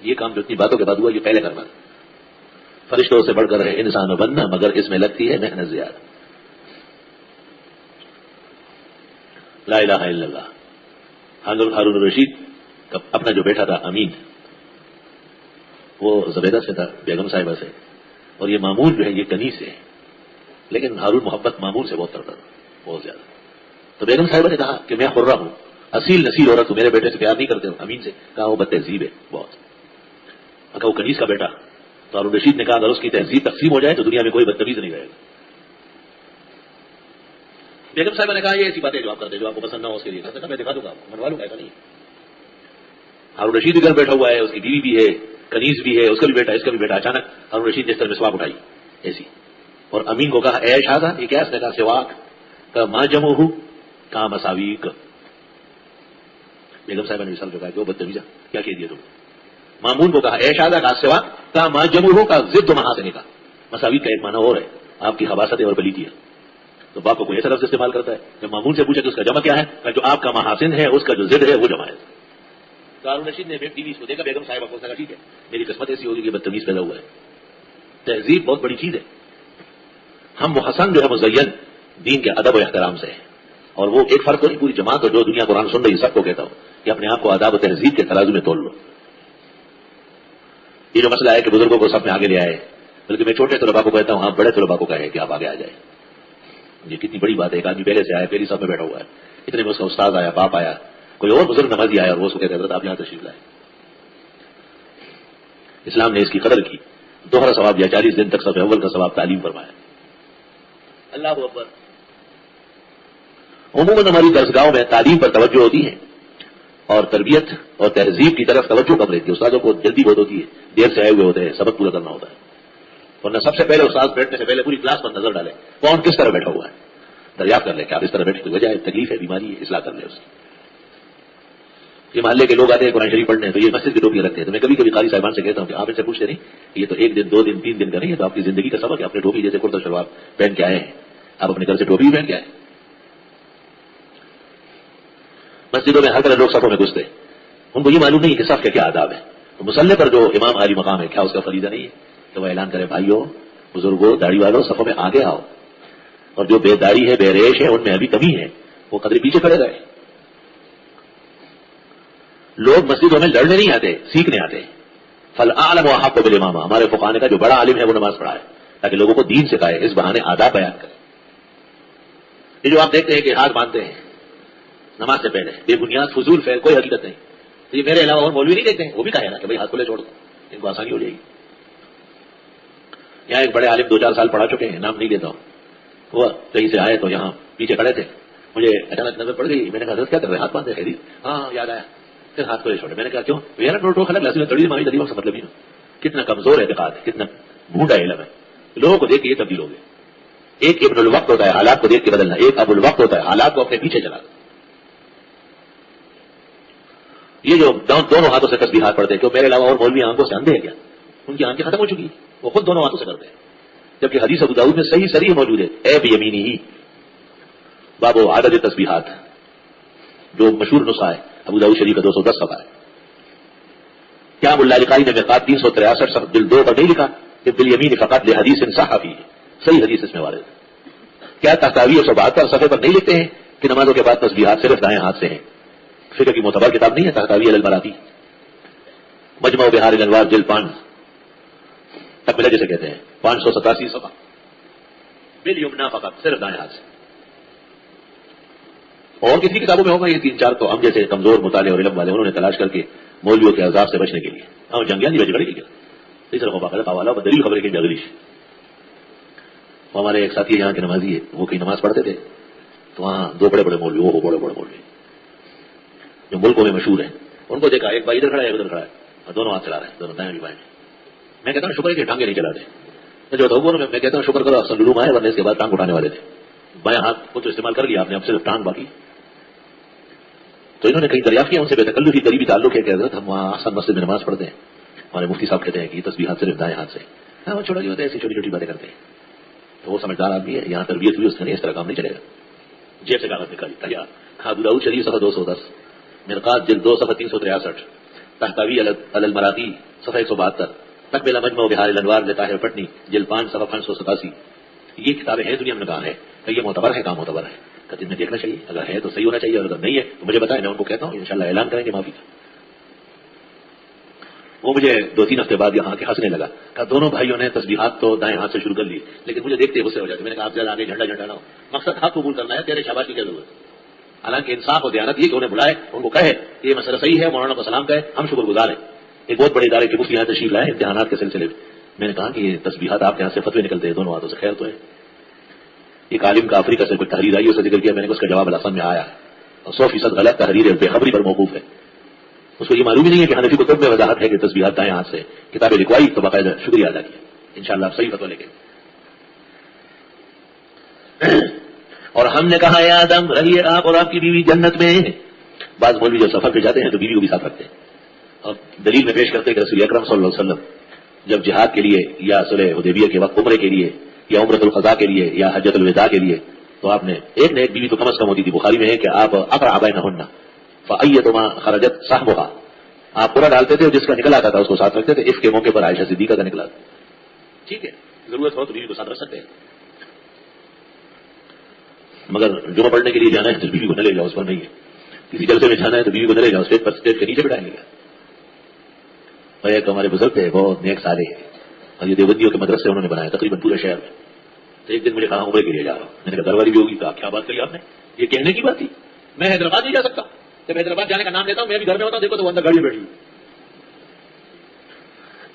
یہ کام جو اتنی باتوں کے بعد ہوا یہ پہلے کرنا. فرشتوں سے بڑھ کر ہے انسان بننا، مگر اس میں لگتی ہے محنت زیادہ. لا الہ الا اللہ. حضرت ہارون الرشید کا اپنا جو بیٹا تھا امین، وہ زبیدہ سے تھا، بیگم صاحبہ سے، اور یہ مامون جو ہے یہ کنیز سے ہے. لیکن ہارون محبت مامون سے بہت کرتا تھا، بہت زیادہ. تو بیگم صاحبہ نے کہا کہ میں خرہ ہوں، اصیل نصیل عورت تو میرے بیٹے سے پیار نہیں کرتے ہو. امین سے کہا وہ بد تہذیب ہے بہت. کہا وہ کنیز کا بیٹا. تو ہارون رشید نے کہا اگر اس کی تہذیب تقسیم ہو جائے تو دنیا میں کوئی بدتمیز نہیں رہے گا. بیگم صاحبہ نے کہا یہ ایسی باتیں جو آپ کرتے جو آپ کو پسند نہ ہو اس کے لیے میں دکھا دوں گا، منوا لوں گا. ایسا نہیں. ہارون رشید گھر بیٹھا ہوا ہے، اس کی بیوی بھی ہے، کنیز بھی ہے، اس کا بھی بیٹا، اس کا بھی بیٹا. اچانک ہارون رشید نے اس طرح مسواک اٹھائی ایسی، اور امین کو کہا اے شاہدہ یہ کیا؟ اس نے کہا سواک. کہا ماں جمع ہوں، کہا مساویق. بیگم صاحبہ نے سر جو کہا کہ وہ بدتمیزہ کیا کہہ دیا تم. مامون کو کہا اے شاہدہ کہا سواک. کہا ماں جمع ہو، کہا ضد و محاسن کا. مساویق کا ایک معنی اور ہے آپ کی خباثت اور بلیدی ہے. تو باپ کو کوئی ایسا لفظ استعمال کرتا ہے کہ مامون سے پوچھا کہ اس کا جمع کیا ہے، کہ جو آپ کا محاسن ہے اس کا جو ضد ہے وہ جمع ہے. تو ہارون رشید نے ٹی وی کو دیکھا بیگم صاحبہ کو، کہا ٹھیک ہے میری قسمت ایسی ہوگی کہ بدتمیز پیدا ہوا ہے. تہذیب بہت بڑی چیز ہے. ہم محسن جو ہے مزین دین کے ادب و احترام سے ہے، اور وہ ایک فرق تو نہیں، پوری جماعت اور جو دنیا قرآن سن رہی سب کو کہتا ہوں کہ اپنے آپ کو آداب و تہذیب کے ترازو میں تول لو. یہ جو مسئلہ ہے کہ بزرگوں کو سب میں آگے لے آئے، بلکہ میں چھوٹے طلباء کو کہتا ہوں آپ بڑے طلباء کو کہیں کہ آپ آگے آ جائیں. یہ کتنی بڑی بات ہے. ایک آدمی پہلے سے آیا، پہلی سب میں بیٹھا ہوا ہے، اتنے میں اس کا استاد آیا، باپ آیا، کوئی اور بزرگ نمازی آیا، اور وہ اس کو کہتے حضرت آپ یہاں تشریف لائے. اسلام نے اس کی قدر کی، دوہرا ثواب دیا، 40 دن تک صف اول کا ثواب تعلیم فرمایا. اللہ اکبر. عموماً ہماری درسگاہوں میں تعلیم پر توجہ ہوتی ہے اور تربیت اور تہذیب کی طرف توجہ کم رہتی ہے. استادوں کو جلدی بہت ہوتی ہے، دیر سے آئے ہوئے ہوتے ہیں، سبق پورا کرنا ہوتا ہے. ورنہ سب سے پہلے استاد بیٹھنے سے پہلے پوری کلاس پر نظر ڈالے کون کس طرح بیٹھا ہوا ہے، دریافت کر لے کہ آپ اس طرح بیٹھے کی وجہ ہے، تکلیف ہے، بیماری ہے، اصلاح کر لے اس کی. یہ محلے کے لوگ آتے ہیں قرآن شریف پڑھنے تو یہ مسجد کی ٹوپیاں رکھتے ہیں. تو میں کبھی کبھی قاری صاحبان سے کہتا ہوں کہ آپ ان سے پوچھتے نہیں کہ یہ تو 1 دن 2 دن 3 دن کا نہیں ہے، تو آپ کی زندگی کا سبق ہے. اپنے ٹوپی جیسے کرتا شلوار پہن کے آئے ہیں، آپ اپنے گھر سے ٹوپی بھی پہن کے آئے. مسجدوں میں ہر طرح لوگ صفوں میں گھستے، ان کو یہ معلوم نہیں کہ صف کے کیا آداب ہے. تو مسلح پر جو امام عالی مقام ہے کیا اس کا فریضہ نہیں ہے کہ وہ اعلان کرے بھائیو بزرگوں داڑھی والوں صفوں میں آگے آؤ، اور جو بے داڑھی ہے بے ریش ہے ان میں ابھی کمی ہے وہ قدرے پیچھے کھڑے رہے. لوگ مسجدوں میں لڑنے نہیں آتے، سیکھنے آتے. فالعالم وحق بالامام، ہمارے فقہاء نے کہا جو بڑا عالم ہے وہ نماز پڑھائے تاکہ لوگوں کو دین سکھائے، اس بہانے آداب بیان کرے. یہ جو آپ دیکھتے ہیں کہ ہاتھ باندھتے ہیں نماز سے پہلے، بے بنیاد فضول فعل، کوئی حقیقت نہیں. یہ میرے علاوہ اور مولوی نہیں دیکھتے ہیں، وہ بھی کہا ہے نا کہ بھائی ہاتھ کھلے چھوڑ دو، ان کو آسانی ہو جائے گی. یہاں ایک بڑے عالم 2-4 سال پڑھا چکے ہیں، نام نہیں لیتا ہوں، وہ کہیں سے آئے تو یہاں پیچھے کھڑے تھے، مجھے اچانک نظر پڑ گئی. میں نے کہا حضرت کیا کر رہے ہیں؟ ہاتھ باندھے. خیریت؟ ہاں یاد آیا. پھر ہاتھ کو لے چھوڑے. میں نے کہا کیوں؟ ٹوٹو خلق لازم تڑی ماری دلیوں سے مطلب ہی نا. کتنا کمزور اعتقاد ہے, کتنا بھونڈا علم ہے. لوگوں کو دیکھ کے یہ تبدیل ہو گئے. ایک ابن الوقت ہوتا ہے حالات کو دیکھ کے بدلنا, ایک ابو الوقت ہوتا ہے حالات کو اپنے پیچھے چلانا. یہ جو دونوں ہاتھوں سے تسبیحات پڑھتے ہیں, کیوں میرے علاوہ اور مولوی آنکھوں سے اندھے ہیں کیا؟ ان کی آنکھیں ختم ہو چکی, وہ خود دونوں ہاتھوں سے کرتے ہیں. جبکہ حدیث ابو داؤد میں صحیح صریح موجود ہے, اے بیمینی ہی باب و عدد تسبیحات, جو مشہور نسخہ ہے ابو داؤد شریف کا 210 صفحہ ہے. کیا ملا علی قاری نے میقات 363 صفحہ دل 2 پر نہیں لکھا کہ بالیمین فقط لحدیث صحفی, صحیح حدیث اس میں وارد ہے. کیا تحتاوی 172 صفحے پر نہیں لکھتے ہیں کہ نمازوں کے بعد تسبیحات صرف دائیں ہاتھ سے ہیں؟ فقہ کی معتبر کتاب نہیں ہے تحتاوی المراتی, مجمع بہار الانوار جلد 5 تکملہ جسے کہتے ہیں 587 صفحہ, بالیمنا فقط صرف دائیں ہاتھ سے. اور کسی کتابوں میں ہوگا یہ 3-4 تو ہم جیسے کمزور مطالعے اور علم والے انہوں نے تلاش کر کے مولویوں کے عذاب سے بچنے کے لیے ہم جنگیاں نہیں بچ گئی اس طرح والا دلیل خبریں کی جگریش. ہمارے ایک ساتھی یہاں کے نمازی ہے, وہ کہیں نماز پڑھتے تھے تو وہاں 2 بڑے بڑے مولوی, وہ بڑے بڑے مولوی جو ملکوں میں مشہور ہیں, ان کو دیکھا ایک بھائی ادھر کھڑا ہے, ادھر کھڑا ہے, اور دونوں ہاتھ چلا رہے ہیں, دونوں دائیں بھی بائیں. میں کہتا ہوں شکر ہے کہ ٹانگیں نہیں چلاتے. جو تو میں کہتا ہوں شکر کرو افسر لولوم آئے, ورنہ اس کے بعد ٹانگ اٹھانے والے تھے. بائیں ہاتھ کو تو استعمال کر لیا آپ نے, اب صرف ٹانگ باقی. تو انہوں نے کہیں دریافت کیا ان سے بے تکلفی قریبی تعلق ہے کہ حضرت ہم وہاں آسان مسجد میں نماز پڑھتے ہیں, ہمارے مفتی صاحب کہتے ہیں کہ یہ تسبیحات صرف دائیں ہاتھ سے. ہاں چھوٹا ہوتا ہے, ایسی چھوٹی چھوٹی باتیں کرتے ہیں. تو وہ سمجھدار آدمی ہے, یہاں تربیت ہوئی اس کا نہیں, اس طرح کام نہیں چلے گا. جیب سے کاغذ نکالی تیار. ابو داؤد شریف صفحہ 210, مرقات جلد 2 صفحہ 363, تحتاوی المراتی صفحہ 172, تکملہ مجمع بہار الانوار لطاہر پٹنی جلد 5 صفحہ 587. یہ کتابیں ہیں دنیا میں کہاں ہے کہ یہ معتبر ہے, کام معتبر ہے, کہ میں دیکھنا چاہیے. اگر ہے تو صحیح ہونا چاہیے, اور اگر نہیں ہے تو مجھے بتائیں, میں ان کو کہتا ہوں انشاءاللہ اعلان کریں گے معافی کا. وہ مجھے 2-3 ہفتے بعد یہاں کے ہنسنے لگا کہ دونوں بھائیوں نے تسبیحات تو دائیں ہاتھ سے شروع کر لی, لیکن مجھے دیکھتے غصے ہو جاتے. میں نے کہا آپ زیادہ آگے جھنڈا نہ ہو, مقصد حق قبول کرنا ہے, تیرے شاباشی کی کیا ضرورت ہے. حالانکہ انصاف اور دیانت یہ کہ انہیں بلائے, ان کو کہے کہ یہ مسئلہ صحیح ہے, مولانا کو سلام کہے, ہم شکر گزار ہیں. ایک بہت بڑے ادارے کے مفتی یہاں تشریف لائے امتحانات کے سلسلے میں نے کہا کہ یہ تسبیحات آپ کے یہاں سے فتوے نکلتے ہیں دونوں ہاتھوں سے, خیر تو ہے. ایک عالم کا افریقہ سے کوئی تحریر آئی, اسے ذکر کیا, میں نے اس کا جواب الاسان میں آیا, اور 100% غلط تحریر ہے, بے خبری پر موقوف ہے. اس کو یہ معلوم ہی نہیں ہے کہ حنفی کتب میں وضاحت ہے کہ تسبیحات دائیں ہاتھ سے. کتابیں لکھوائی تو باقاعدہ شکریہ ادا کیا, انشاءاللہ آپ صحیح فتویٰ لے کے. اور ہم نے کہا یا آدم رہیے آپ اور آپ کی بیوی جنت میں. بعض مولوی جب سفر پہ جاتے ہیں تو بیوی کو بھی ساتھ رکھتے ہیں, اور دلیل میں پیش کرتے ہیں کہ رسول اکرم صلی اللہ علیہ وسلم جب جہاد کے لیے یا صلح حدیبیہ کے وقت عمرے کے لیے یا عمرۃ القضاء کے لیے یا حجۃ الوداع کے لیے, تو آپ نے ایک نہ ایک بیوی تو کم از کم ہوتی تھی. بخاری میں ہے کہ آپ اقرع بینہن فایتما خرجت صحبھا, آپ پورا ڈالتے تھے, جس کا نکل آتا تھا اس کو ساتھ رکھتے تھے. اس کے موقع پر عائشہ صدیقہ کا نکلا, ٹھیک ہے, ضرورت ہو تو بیوی کو ساتھ رکھ سکتے ہیں, مگر جمعہ پڑھنے کے لیے جانا ہے تو بیوی کو نہ لے جاؤ, اس پر نہیں ہے. کسی جلسے میں جانا ہے تو بیوی کو نہ لے جاؤ, اسٹیج کے نیچے بٹھائیں گے. اور ایک ہمارے بزرگ تھے, بہت نیک سالے ہیں, اور یہ دیوبندیوں کے مدرسے انہوں نے بنایا تقریباً پورے شہر میں. تو ایک دن مجھے کہا عمرے کے لیے جا رہا ہوں. میں نے کہا گھر والی بھی ہوگی, کہا کیا بات کری آپ نے, یہ کہنے کی بات تھی, میں حیدرآباد نہیں جا سکتا. جب حیدرآباد جانے کا نام لیتا ہوں, میں بھی گھر میں ہوتا ہوں, دیکھو تو وہ اندر گاڑی بیٹھی.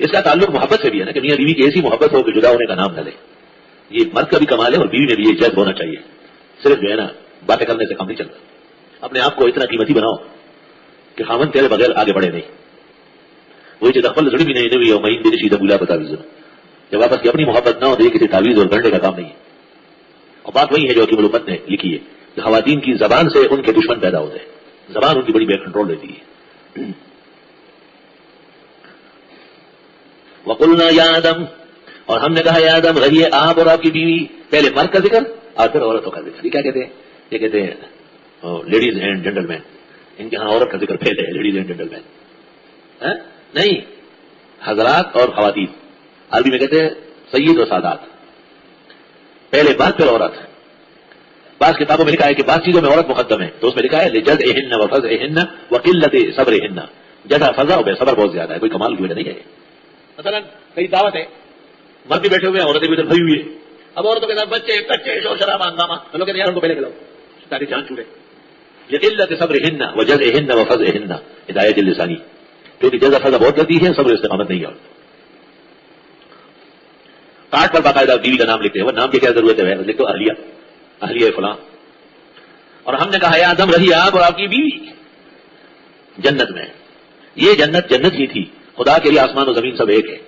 اس کا تعلق محبت سے بھی ہے نا, کہ میاں بیوی کی ایسی محبت ہو کہ جدا ہونے کا نام نہ لے. یہ مرد کا بھی کمال ہے, اور بیوی میں بھی یہ جذب ہونا چاہیے. صرف جو ہے نا باتیں کرنے سے کام نہیں چلتا. اپنے آپ کو اتنا قیمتی بناؤ کہ خاوند تیرے بغیر آگے بڑھے نہیں. وہی چیز اقبال زڑی بھی نہیں ہوئی, اور مہین بھی نشیدہ بلا بتاویز. جب آپس کی اپنی محبت نہ ہو تو یہ کسی تعویذ اور گھنٹے کا کام نہیں ہے. اور بات وہی ہے جو حکیم الامت نے لکھی ہے کہ خواتین کی زبان سے ان کے دشمن پیدا ہوتے ہیں, زبان ان کی بڑی بے کنٹرول رہتی ہے. وقلنا یا آدم, اور ہم نے کہا یا آدم رہیے آپ اور آپ کی بیوی. پہلے مرد کا ذکر اور پھر عورتوں کا ذکر. یہ کیا کہتے ہیں, یہ کہتے ہیں لیڈیز اینڈ جینٹل مین. ان کے ہاں عورت کا ذکر پہلے ہے, لیڈیز اینڈ جینٹل مین نہیں, حضرات اور خواتین. عربی میں کہتے ہیں سید و سادات, پہلے مرد پھر عورت. بعض کتابوں میں لکھا ہے کہ بعض چیزوں میں عورت مقدم ہے, تو اس میں لکھا ہے لجزعہن وفزعہن وقلت صبرہن. جزع فضا اور صبر بہت زیادہ ہے, کوئی کمال کی وجہ نہیں ہے. مثلا کئی دعوت ہے, مرد بھی بیٹھے ہوئے ہیں, عورتیں بھی ادھر بھری ہوئی ہے. اب عورتوں کے ساتھ بچے کچے شور شرابہ ہنگامہ, لوگ کہتے ہیں یار ان کو پہلے کھلاؤ تاکہ جان چھوڑے. لقلت صبرہن وجزعہن وفزعہن ہدایت اللسانی, کیونکہ جزع فضا بہت غلطی ہے, صبر استقامت نہیں ہے. کارڈ پر باقاعدہ بیوی کا نام لکھتے ہیں, وہ نام کی کیا ضرورت ہے, لکھ دو اہلیہ, اہلیہ فلاں. اور ہم نے کہا یا آدم رہی آپ اور آپ کی بیوی. جنت میں. یہ جنت جنت ہی تھی. خدا کے لیے آسمان و زمین سب ایک ہے.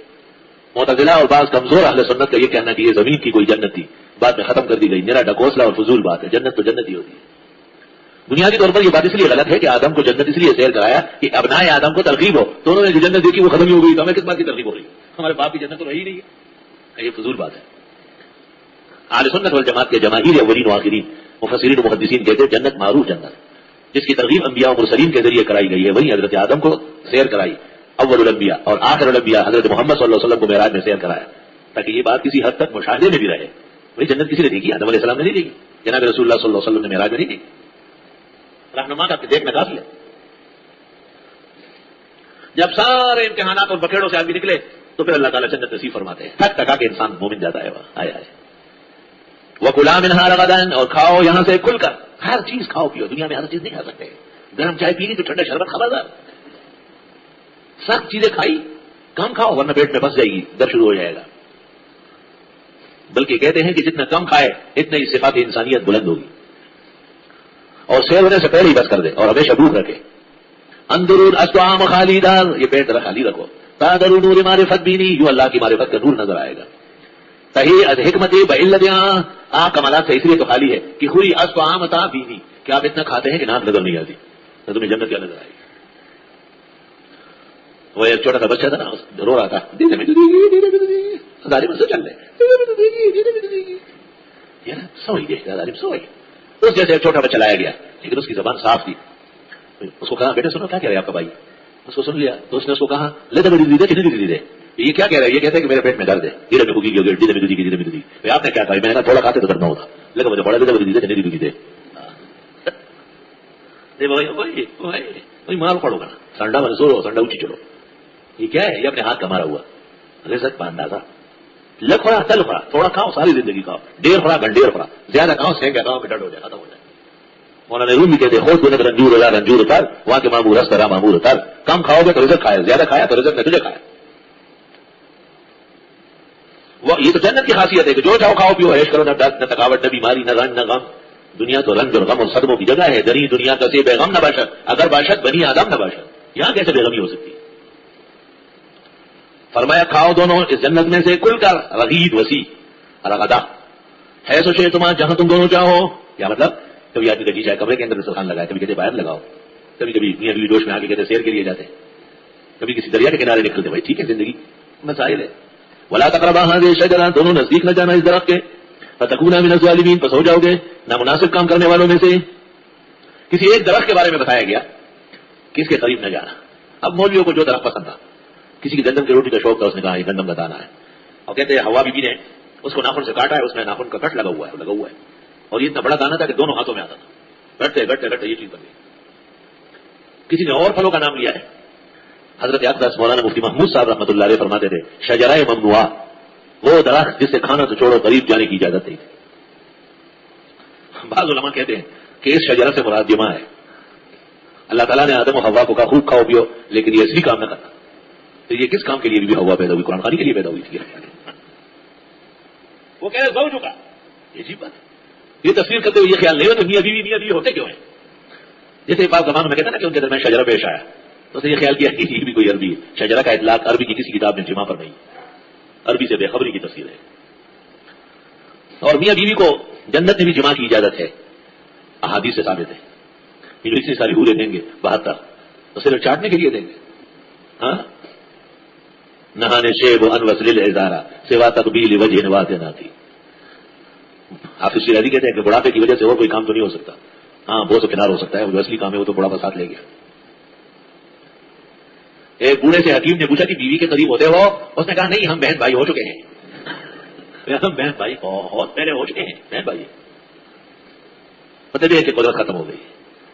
معتزلہ اور بعض کمزور اہل سنت کا یہ کہنا کہ یہ زمین کی کوئی جنت تھی بعد میں ختم کر دی گئی. میرا ڈکوسلا اور فضول بات ہے. جنت تو جنت ہی ہوتی ہے. بنیادی طور پر یہ بات اس لیے غلط ہے کہ آدم کو جنت اس لیے سیر کرایا کہ ابنائے آدم کو ترغیب ہو. تو انہوں نے جو جنت دیکھی وہ ختم ہی ہو گئی. تو ہمیں کس بات کی ترغیب ہو رہی ہے؟ ہمارے باپ کی جنت تو رہی نہیں ہے. یہ فضول بات ہے. اہل سنت والجماعت کے جماہیر اولین و آخرین مفسرین و محدثین کہتے ہیں جنت معروف جنت جس کی ترغیب انبیاء و مرسلین کے ذریعے کرائی گئی ہے. وہی حضرت آدم کو سیر کرائی اول الانبیاء اور آخر الانبیاء حضرت محمد صلی اللہ علیہ وسلم کو معراج میں سیر کرایا تاکہ یہ بات کسی حد تک مشاہدے میں بھی رہے. وہی جنت کسی نے دیکھی؟ آدم علیہ السلام نے نہیں دیکھی. جناب رسول اللہ صلی اللہ علیہ وسلم نے معراج میں نہیں دیکھی. رہنما کا دیکھنا کافی ہے. جب سارے امتحانات اور بکھیڑوں سے آدمی نکلے تو پھر اللہ تعالیٰ جنت نصیب فرماتے ہیں. تھک تکا کے انسان مومن جاتا ہے. وہاں آئے وَكُلَا مِنْهَا رَغَدًا اور کھاؤ یہاں سے کھل کر. ہر چیز کھاؤ پیو. دنیا میں ہر چیز نہیں کھا سکتے. گرم چائے پی لی تو ٹھنڈا شربت خبردار. سخت چیزیں کھائی کم کھاؤ ورنہ پیٹ میں پھنس جائے گی درد شروع ہو جائے گا. بلکہ کہتے ہیں کہ جتنا کم کھائے اتنا ہی صفات انسانیت بلند ہوگی. اور سیر ہونے سے پہلے ہی بس کر دے اور ہمیشہ بھوک رکھے. اندرون اسطعام خالیدار یہ پیٹ ذرا خالی رکھو. تادر نور معرفت بینی جو اللہ کی معرفت کا نور نظر آئے گا. تہی از حکمت بعلتہا آ کمالات سے اس لیے تو خالی ہے کہ خوری اسطعام تا بینی کہ آپ اتنا کھاتے ہیں کہ ناک نظر نہیں آتی. تو تمہیں جنت کیا نظر آئے گی؟ وہ ایک چھوٹا سا بچہ تھا نا رو رہا تھا چل رہے سوئی دے سوئی. اس جیسے ایک چھوٹا بچہ لایا گیا لیکن اس کی زبان صاف تھی. اس کو کہا بیٹے سنو کیا کہہ رہے آپ کا بھائی؟ اس کو سن لیا تو اس نے اس کو کہا لے دے بڑی دے یہ کیا کہہ رہا ہے؟ یہ کہتے ہیں کہ میرے پیٹ میں درد ہے. دھیرے میں ہوگی دھیرے آپ نے کیا کہا؟ میں نے تھوڑا کھاتے تو درد نہ ہوتا لیکن مجھے بڑا دے مار پڑو گا نا. سنڈا میں سو سنڈا اونچی چلو. یہ کیا ہے؟ یہ اپنے ہاتھ کا مارا ہوا رزق کا اندازہ. لکھوڑا تل خورا تھوڑا کھاؤ ساری زندگی کھاؤ. ڈیر خورا گھنٹیر خورا زیادہ کھاؤ سینکا کھاؤ کہ ڈٹ ہو جائے ختم ہو جائے. مولانا روم بھی کہتے ہیں خود دونوں رنجور اللہ رنجور اتر وہاں کے معمور رس طرح معمور اتر. کم کھاؤ گے تو رزق کھایا زیادہ کھایا تو رزق نے تجھے کھایا. وہ یہ تو جنت کی خاصیت ہے کہ جو چاہو کھاؤ پیو عیش کرو. نہ درد نہ تھکاوٹ نہ بیماری نہ رنج نہ غم. دنیا تو رنج اور غم اور صدموں کی جگہ ہے. دنی دنیا کا سے بیغم نہ باشد اگر باشد بنی آدم نہ باشد. یہاں کیسے بیغمی ہو سکتی؟ فرمایا کھاؤ دونوں اس جنت میں سے کھل کر رغید وسیع رغدا ہے سوچے تمہارا جہاں تم دونوں چاہو. کیا مطلب؟ کبھی آدمی کا جی چاہے کمرے کے اندر دسترخوان لگائے کبھی کہتے باہر لگاؤ. کبھی کبھی میاں بیوی جوش میں آ کے کہتے سیر کے لیے جاتے. کبھی کسی دریا کے کنارے نکلتے. بھائی ٹھیک ہے زندگی مسائل ہے. ولا تقربا هذه الشجرة دونوں نزدیک نہ جانا اس درخت کے. فتكونا من الظالمين پس ہو جاؤ گے نامناسب کام کرنے والوں میں سے. کسی ایک درخت کے بارے میں بتایا گیا کہ اس کے قریب نہ جانا. اب مولویوں کو جو درخت پسند تھا کسی کی گندم کی روٹی کا شوق تھا اس نے کہا یہ گندم کا دانا ہے. اور کہتے ہیں ہوا بی نے اس کو ناخن سے کاٹا ہے. اس میں ناخن کا کٹ لگا ہوا ہے اور یہ اتنا بڑا دانا تھا کہ دونوں ہاتھوں میں آتا تھا. گٹتے گٹتے یہ چیز بن گئی. کسی نے اور پھلوں کا نام لیا ہے. حضرت اقدس مولانا مفتی محمود صاحب رحمۃ اللہ علیہ فرماتے تھے شجرہ ممنوعہ وہ درخت جس سے کھانا تو چھوڑو قریب جانے کی اجازت نہیں تھی. بعض علماء کہتے ہیں کہ اس شجرہ سے مراد جماع ہے. اللہ تعالیٰ نے آدم و حوا کو کہا خوب کھاؤ پیو لیکن یہ اصلی کام نہ کرنا. تو یہ کس کام کے لیے بھی ہوا پیدا ہوئی؟ قرآن خوانی کے لیے پیدا ہوئی تھی. وہ کہہ رہے سو چکا. یہ عجیب بات ہے. یہ تصویر کرتے ہوئے یہ خیال نہیں ہوتا میاں بیوی ہوتے کیوں ہیں؟ جیسے بعض زبانوں میں کہتے ہیں نا کہ ان کے درمیان شجرہ پیش آیا تو اسے یہ خیال کیا کہ یہ بھی کوئی عربی ہے. شجرہ کا اطلاق عربی کی کسی کتاب میں جمع پر نہیں. عربی سے بے خبری کی تفسیر ہے. اور میاں بیوی کو جنت میں بھی جمع کی اجازت ہے. احادیث سے ثابت ہے. یہ اتنی ساری حوریں دیں گے 72 تو صرف چاٹنے کے لیے دیں گے. ہاں نہانے شیب و انوسل الازارہ سوا تقبیل وجہ نواز نہ تھی. حافظ شیرازی کہتے ہیں کہ بڑھاپے کی وجہ سے اور کوئی کام تو نہیں ہو سکتا. ہاں بہت سے کنار ہو سکتا ہے. وہ جو اصلی کام ہے وہ تو بڑا ساتھ لے گیا. ایک بوڑھے سے حکیم نے پوچھا کہ بیوی کے قریب ہوتے ہو؟ اس نے کہا نہیں ہم بہن بھائی ہو چکے ہیں. ہم بہن بھائی بہت پہلے ہو چکے ہیں بہن بھائی. مطلب یہ کہ قدرت ختم ہو گئی.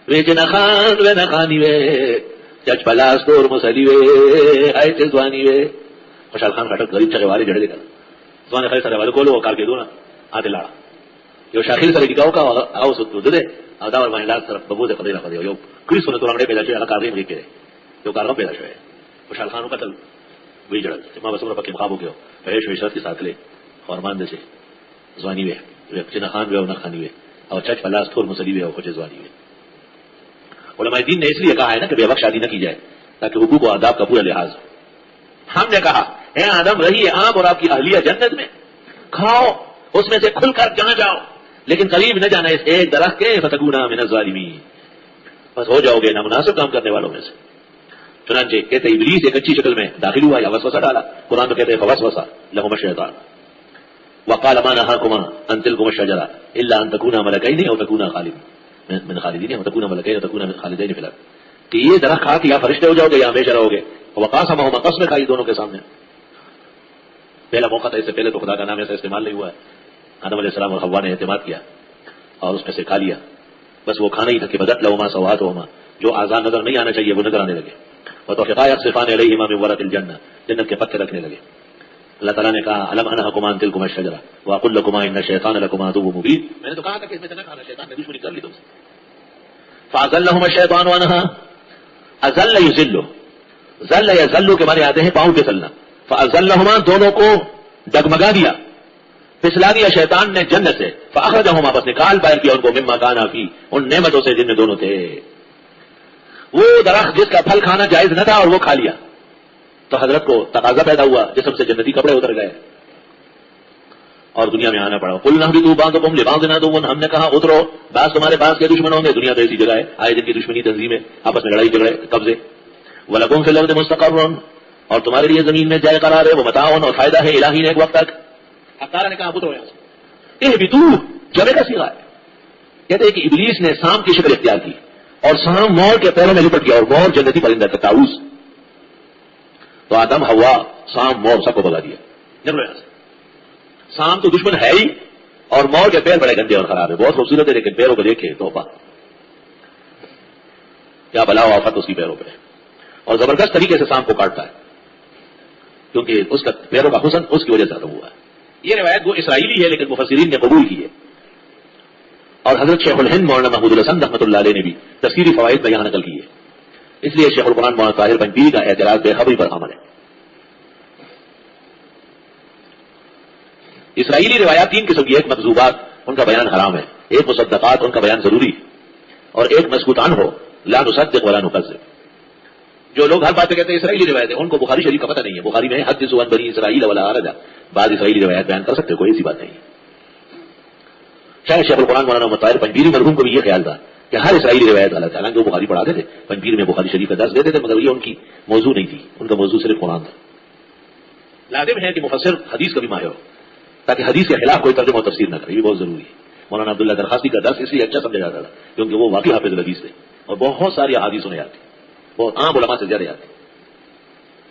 وے نہ خان وے نہ خانی وے جج پلاس دور مسلی وے آئے تھے زوانی وے. خوشحال خان کھٹک غریب چکے والے جڑے کر زوانے خالی سارے والے کو لو کار کے دو نا آتے لاڑا یہ شاخیل سر کی گاؤں کا آؤ ستو دے ادا اور مہیلا طرف ببو سے قدرہ قدرہ یہ کریس ہونے تو لنگڑے پیدا چھوئے اللہ کارے میں لکھے جو کارگم پیدا چھوئے خوشحال خانوں کا تل وہی جڑ ماں بسمرہ پکے مقابو کے ہو عیش وشرت کے ساتھ لے خورمان دے سے زوانی وے چنہ خان وے نہ خانی وے اور چچ پلاس تھور مسلی وے اور خوش زوانی وے. علماء دین نے اس لیے کہا ہے نا کہ بے وقت شادی نہ کی جائے تاکہ حقوق و آداب کا پورا لحاظ ہو. ہم نے کہا اے آدم رہیے آپ اور آپ کی اہلیہ جنت میں، کھاؤ اس میں سے کھل کر جہاں جاؤ، لیکن قریب نہ جانا اس ایک درخت کے فتکونا من الظالمین، بس ہو جاؤ گے نامناسب کام کرنے والوں میں سے. چنانچہ کہتے ابلیس ایک اچھی شکل میں داخل ہوا یا وسوسہ ڈالا. قرآن میں کہتے ہیں فوسوس لهما الشیطان وقال ما نهاكما عن تلكما الشجرة الا ان تكونا ملكين او تكونا من خالدين او تكونا ملكين او تكونا من خالدين في الارض، کہ یہ درخت کھا کے یا فرشتے ہو جاؤ گے یا ہمیشہ رہو گے. وقاسمهما قسم کھائی دونوں کے سامنے. پہلا موقع تھا، اس سے پہلے تو خدا کا نام ایسا استعمال نہیں ہوا ہے. آدم علیہ السلام اور حوا نے اعتماد کیا اور اس میں سے کھا لیا. بس وہ کھانا ہی تھا کہ بدت لهما سوآتهما، جو آزاد نظر نہیں آنا چاہیے وہ نظر آنے لگے. وطفقا يخصفان عليهما من ورق الجنة، جنت کے پتے رکھنے لگے. اللہ تعالیٰ نے کہا الم انهكما عن تلكما الشجرة واقول لكما ان الشيطان لكما عدو مبين، میں نے تو کہا تھا کہ اس میں سے نہ کھانا، شیطان نے دشمنی کر لی تم سے. فأزلهما الشيطان عنها، ازل يذل، ذل يذل کے معنی آتے ہیں پاؤں پھسلنا. فأزلهما دونوں کو ڈگمگا دیا، پھسلا دیا شیطان نے جنت سے. فأخرجهما، بس نکال باہر کیا ان کو مما كانا فيه، ان نعمتوں سے جن میں دونوں تھے. وہ درخت جس کا پھل کھانا جائز نہ تھا اور وہ کھا لیا تو حضرت کو تقاضا پیدا ہوا، جسم سے جنتی کپڑے اتر گئے اور دنیا میں آنا پڑا. قلنا اهبطوا بعضكم لبعض عدو، ہم نے کہا اترو، بعض تمہارے بعض کے دشمن ہوں گے. دنیا تو ایسی جگہ ہے آئے دن کی دشمنی تنظیمیں، آپس میں لڑائی جھگڑے قبضے. ولکم فی الارض مستقر، اور تمہارے لیے زمین میں جائے قرار ہے، وہ متاع اور فائدہ ہے الہی نے ایک وقت تک. اب تعالیٰ نے کہا اترو یہاں سے. اهبطوا جمع کا صیغہ ہے. کہتے ہیں کہ ابلیس نے سام کی شکل اختیار کی اور سام مور کے پیروں میں لپٹ گیا، اور مور جنتی پرندہ تھا طاؤوس. تو آدم ہوا سام مور سب کو بگا دیا. نکلو یہاں سے. سام تو دشمن ہے ہی اور مور کے پیر بڑے گندے اور خراب ہے. بہت خوبصورت ہے لیکن پیروں کو دیکھے توبہ، کیا بلا و آفت اس کی پیروں پہ، اور زبردست طریقے سے سام کو کاٹتا ہے کیونکہ اس کا پیروں کا حسن اس کی وجہ سے ہوا ہے. یہ روایت وہ اسرائیلی ہے لیکن مفسرین نے قبول کی ہے. اور حضرت شیخ الہند مولانا محمود الحسن رحمۃ اللہ علیہ نے بھی تفسیری فوائد میں یہاں نقل کی ہے. اس لیے شیخ القرآن مولانا طاہر بنپیری کا اعتراض بے خبری پر عمل ہے. اسرائیلی روایات تین قسم کی، ایک مکذوبات ان کا بیان حرام ہے، ایک مصدقات ان کا بیان ضروری ہے، اور ایک مسکوتان ہو لا نصدق ولا نکذب. جو لوگ ہر بات پہ کہتے ہیں اسرائیلی روایت ہے، ان کو بخاری شریف کا پتہ نہیں ہے. بخاری میں حدیث عن بنی اسرائیل ولا حرج، بعض اسرائیلی روایت بیان کر سکتے، کوئی ایسی بات نہیں ہے. شاید شیخ القرآن مولانا طاہر پنجبیری مرحوم کو بھی یہ خیال تھا کہ ہر اسرائیلی روایت غلط ہے، حالانکہ وہ بخاری پڑھاتے تھے، پنجبیر میں بخاری شریف کا درس دیتے تھے، مگر یہ ان کی موضوع نہیں تھی، ان کا موضوع صرف قرآن تھا. لازم ہے کہ مفسر حدیث کا بھی ماہر ہو تاکہ حدیث کے خلاف کوئی ترجمہ و تفسیر نہ کرے، یہ بہت ضروری ہے. مولانا عبداللہ درخاستی کا درس اس لیے اچھا سمجھا جاتا تھا کیونکہ وہ واقعی حافظ الحدیث تھے اور بہت ساری احادیث انہیں یاد تھی، بہت عام علماء سے زیادہ یاد تھی.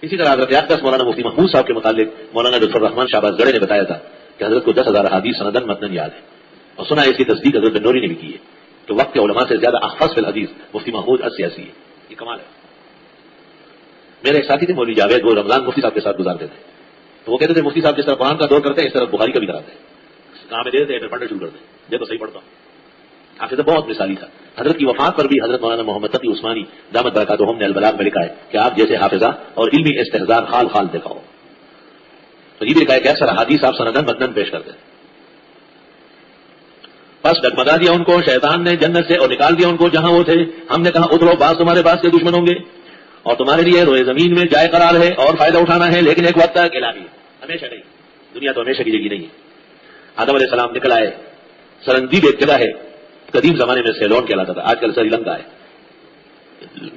اسی طرح حضرت اقدس مولانا مفتی محمود صاحب کے متعلق مولانا لطف الرحمان شہباز گڑھے نے بتایا تھا کہ حضرت کو 10,000 احادیث سندن متن یاد ہے، اور سنا ہے اس کی تصدیق حضرت بن نوری نے بھی کی ہے کہ وقت کے علماء سے زیادہ احفظ فی الحدیث مفتی محمود السیاسی ہے. یہ کمال ہے. میرے ایک ساتھی تھے مولوی جاوید، وہ رمضان مفتی صاحب کے ساتھ گزارتے تھے، تو وہ کہتے تھے مفتی صاحب جس طرح قرآن کا دور کرتے ہیں اس طرح بخاری کا بھی کراتے ہیں. کہاں میں دے دیتے ہیں پڑھنا شروع کرتے ہیں، دیکھو صحیح پڑھتا ہوں. حافظ بہت مثالی تھا. حضرت کی وفات پر بھی حضرت مولانا محمد تقی عثمانی دامت برکاتہم نے البلاغ میں لکھا ہے کہ آپ جیسے حافظہ اور علمی استحضار خال خال دکھاؤ. تو یہ بھی لکھا ہے کہ اکثر حدیث آپ سندن متن پیش کرتے ہیں. بس ڈگمگا دیا ان کو شیطان نے جنت سے اور نکال دیا ان کو جہاں وہ تھے. ہم نے کہا اترو، بعض تمہارے پاس کے دشمن ہوں گے اور تمہارے لیے روئے زمین میں جائے قرار ہے اور فائدہ اٹھانا ہے، لیکن ایک وقت تک الہی، ہمیشہ نہیں. دنیا تو ہمیشہ کی جگہ نہیں ہے. آدم علیہ السلام نکل آئے. سرندیب ایک جگہ ہے، قدیم زمانے میں سیلون کہلاتا تھا، آج کل سری لنکا ہے.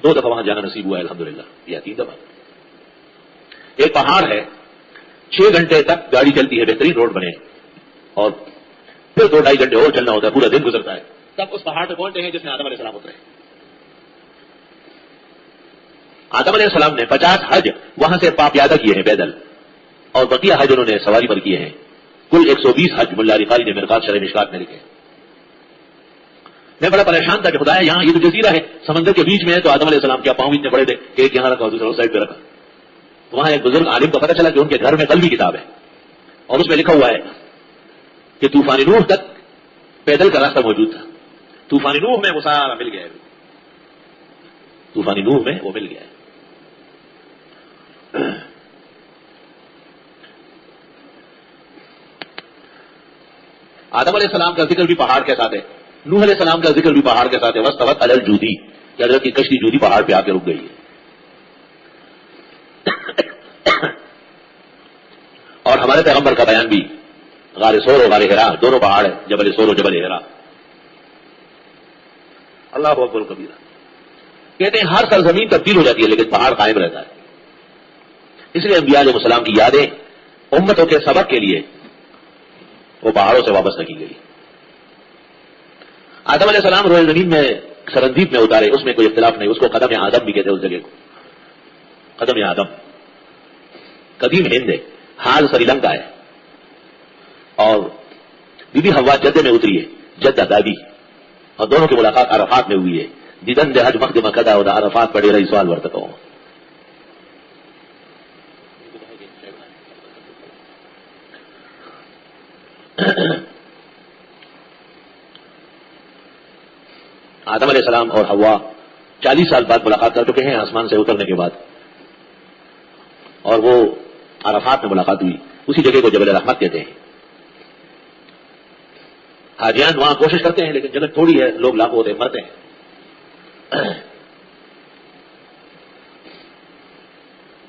2 دفعہ وہاں جانا نصیب ہوا ہے الحمدللہ، یا 3 دفعہ. ایک پہاڑ ہے، 6 گھنٹے تک گاڑی چلتی ہے، بہترین روڈ بنے، اور پھر 2-2.5 گھنٹے اور چلنا ہوتا ہے، پورا دن گزرتا ہے. تب اس پہاڑ پہ پہنچتے ہیں جس میں آدم علیہ السلام اترے. آدم علیہ السلام نے 50 حج وہاں سے پاپیادہ کیے ہیں پیدل، اور بقیہ حج انہوں نے سواری پر کیے ہیں. کل 120 حج ملا علی قاری نے مرقات شرح مشکات میں لکھے. میں بڑا پریشان تھا کہ خدا یہاں یہ تو جزیرہ ہے سمندر کے بیچ میں ہے، تو آدم علیہ السلام کیا پاؤں اتنے بڑے تھے کہ ایک یہاں رکھا اور دوسرا اس سائڈ پہ رکھا. تو وہاں ایک بزرگ عالم کو پتہ چلا کہ ان کے گھر میں قلبی کتاب ہے اور اس میں لکھا ہوا ہے کہ طوفان نوح تک پیدل کا راستہ موجود تھا. طوفان نوح میں وہ سارا مل گیا ہے، طوفان نوح میں وہ مل گیا ہے. آدم علیہ السلام کا ذکر بھی پہاڑ کے ساتھ ہے، نوح علیہ السلام کا ذکر بھی پہاڑ کے ساتھ ہے. واستوت علی الجودی، کہ حضرت کی کشتی جودی پہاڑ پہ آ کے رک گئی ہے. اور ہمارے پیغمبر کا بیان بھی غار سور اور غار ہرا دونوں پہاڑ ہے، جبل سور اور جبل ہرا. اللہ اکبر کبیرہ. کہتے ہیں ہر سرزمین تبدیل ہو جاتی ہے لیکن پہاڑ قائم رہتا ہے. اس لیے انبیاء علیہ السلام کی یادیں امتوں کے سبق کے لیے وہ پہاڑوں سے وابستہ کی گئی. آدم علیہ السلام روئے زمین میں سرندیپ میں اتارے، اس میں کوئی اختلاف نہیں، اس کو قدم آدم بھی کہتے ہیں. اس جگہ کو قدم آدم قدیم ہند ہے، حال سری لنکا ہے. اور بی بی حوا جدے میں اتری ہے، جدہ دادی، اور دونوں کی ملاقات عرفات میں ہوئی ہے. دیدن دے حج مقدمہ قدا ہودا عرفات پڑے رہی سوال ورتتا ہوں. آدم علیہ السلام اور حوا 40 سال بعد ملاقات کر چکے ہیں آسمان سے اترنے کے بعد، اور وہ عرفات میں ملاقات ہوئی. اسی جگہ کو جبل رحمت کہتے ہیں. حاجیان وہاں کوشش کرتے ہیں لیکن جگہ تھوڑی ہے، لوگ لاکھوں ہوتے ہیں، مرتے ہیں.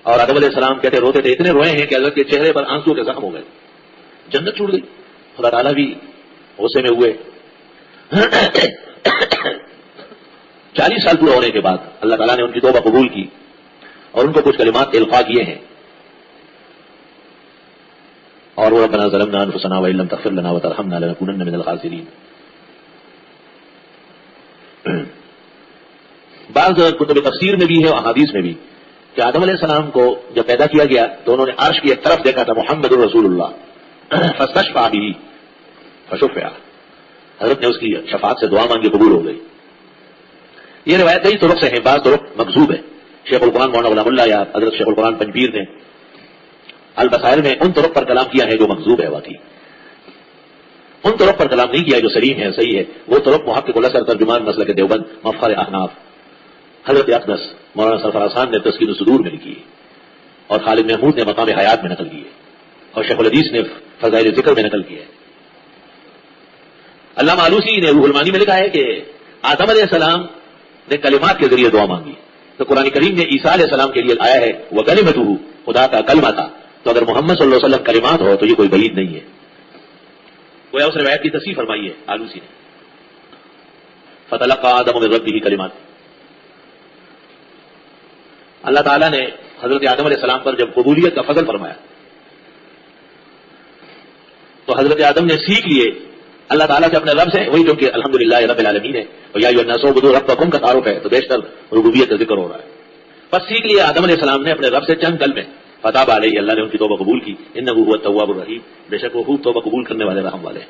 اور آدم علیہ السلام کہتے روتے تھے، اتنے روئے ہیں کہ حضرت کے چہرے پر آنسو کے زخم ہو گئے. جنت چھوٹ گئی. خدا تعالیٰ بھی غصے میں ہوئے. 40 سال پورا ہونے کے بعد اللہ تعالیٰ نے ان کی توبہ قبول کی اور ان کو کچھ کلمات القاء کیے ہیں. اور وہ ربنا ظلمنا انفسنا وان لم تغفر لنا وترحمنا لنكونن من الخاسرین. بعض کتب تفسیر میں بھی ہے اور احادیث میں بھی کہ آدم علیہ السلام کو جب پیدا کیا گیا تو انہوں نے عرش کی ایک طرف دیکھا تھا، محمد الرسول اللہ فاستشفع به فشفع. حضرت نے اس کی شفاعت سے دعا مانگی، قبول ہو گئی. یہ روایت کئی طرق سے ہیں، بعض طرق مکذوب ہے. شیخ القرآن مولانا غلام اللہ یا حضرت شیخ القرآن پنجپیر نے البصائر میں ان طرق پر کلام کیا ہے جو مکذوب ہے. واقعی ان طرق پر کلام نہیں کیا ہے جو سلیم ہے، صحیح ہے. وہ طرق محقق الاسر ترجمان مسلک دیوبند مفخر احناف حضرت اقدس مولانا سرفراز خان نے تسکین الصدور میں لکھی ہے، اور خالد محمود نے مقام حیات میں نقل کی ہے، اور شیخ الحدیث نے فضائل ذکر میں نقل کی ہے. علامہ آلوسی نے روح المانی میں لکھا ہے کہ آدم علیہ السلام نے کلمات کے ذریعے دعا مانگی. تو قرآن کریم میں عیسیٰ علیہ السلام کے لیے آیا ہے وہ کلمتہ، خدا کا کلمہ تھا. تو اگر محمد صلی اللہ علیہ وسلم کلمات ہو تو یہ کوئی بعید نہیں ہے. گویا اس روایت کی تصحیح فرمائی ہے آلوسی نے. فتلقى آدم من ربه کلمات. اللہ تعالیٰ نے حضرت آدم علیہ السلام پر جب قبولیت کا فضل فرمایا تو حضرت آدم نے سیکھ لیے اللہ تعالیٰ سے اپنے رب سے، وہی جو کہ الحمدللہ رب العالمین ہے. اور یا ایھا الناس اعبدوا ربکم کا تعارف ہے تو بیشتر ربوبیت کا ذکر ہو رہا ہے. بس سیکھ لیے آدم علیہ السلام نے اپنے رب سے چند کلمے، فتاب علیہ، اللہ نے ان کی توبہ قبول کی. انہ هو التواب الرحیم، بے شک وہ خوب توبہ قبول کرنے والے رحم والے.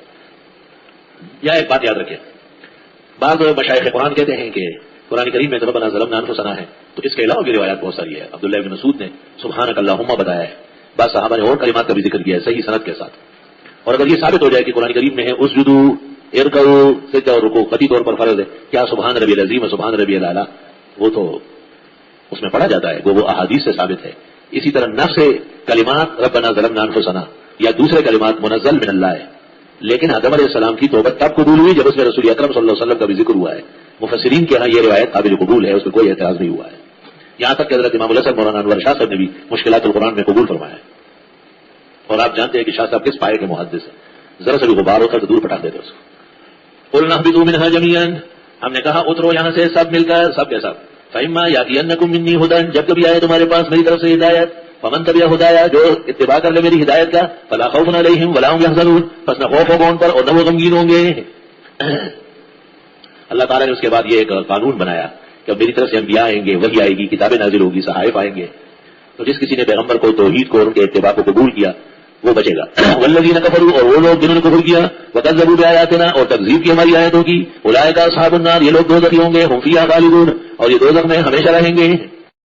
یا ایک بات یاد رکھیں، بعض مشائخ قرآن کہتے ہیں کہ قرآن کریم میں ربنا ظلمنا انفسنا ہے، تو اس کے علاوہ بھی روایات بہت ساری ہے. عبداللہ بن مسعود نے سبحانک اللہم بتایا ہے. بعض صحابہ نے اور کلمات کا بھی ذکر کیا ہے صحیح سند کے ساتھ. اور اگر یہ ثابت ہو جائے کہ قرآن کریم میں ہے اسجدوا ارکعوا سجدہ اور رکوع قطعی طور پر فرض ہے، کیا سبحان ربی العظیم و سبحان ربی الاعلی وہ تو اس میں پڑھا جاتا ہے، وہ احادیث سے ثابت ہے. اسی طرح نفس کلمات ربنا ظلمنا انفسنا یا دوسرے کلمات منزل من اللہ ہے. لیکن آدم علیہ السلام کی توبہ تب قبول ہوئی جب اس میں رسول اکرم صلی اللہ علیہ وسلم کا بھی ذکر ہوا ہے. مفسرین کے ہاں یہ روایت قابل قبول ہے، اس میں کوئی اعتراض نہیں ہوا ہے. یہاں تک کہ حضرت امام الحسن مولانا انور شاہ صاحب نے بھی مشکلات القرآن میں قبول فرمایا ہے. اور آپ جانتے ہیں کہ شاہ صاحب کس پائے کے محدث ہیں، ذرا سے بھی غبار ہوتا تو دور پٹا دیتے اس کو. قلنا اهبطوا منها جميعا، ہم نے کہا اترو یہاں سے سب مل کر، سب کے سب. فإما يأتينكم مني هدى، جب کبھی آئے تمہارے پاس میری طرف سے ہدایت، فمن تبع ہدایا، جو اتباع کر لے میری ہدایت کا، فلا خوف علیہم ولا هم يحزنون، پس نہ خوف ہوگا ان پر اور نہ وہ غمگین ہوں گے. اللہ تعالیٰ نے اس کے بعد یہ ایک قانون بنایا کہ اب میری طرف سے انبیاء آئیں گے، وحی آئے گی، کتابیں نازل ہوگی، صحائف آئیں گے. تو جس کسی نے پیغمبر کو، توحید کو، ان کے اتباع کو قبول کیا وہ بچے گا. والذین کفروا، اور وہ لوگ جنہوں نے کفر کیا، وکذبوا بآیاتنا، اور تکذیب کی ہماری آیتوں کی، اولئک اصحاب النار، یہ لوگ دوزخی ہوں گے، ہم فیہا خالدون، اور یہ دوزخ میں ہمیشہ رہیں گے.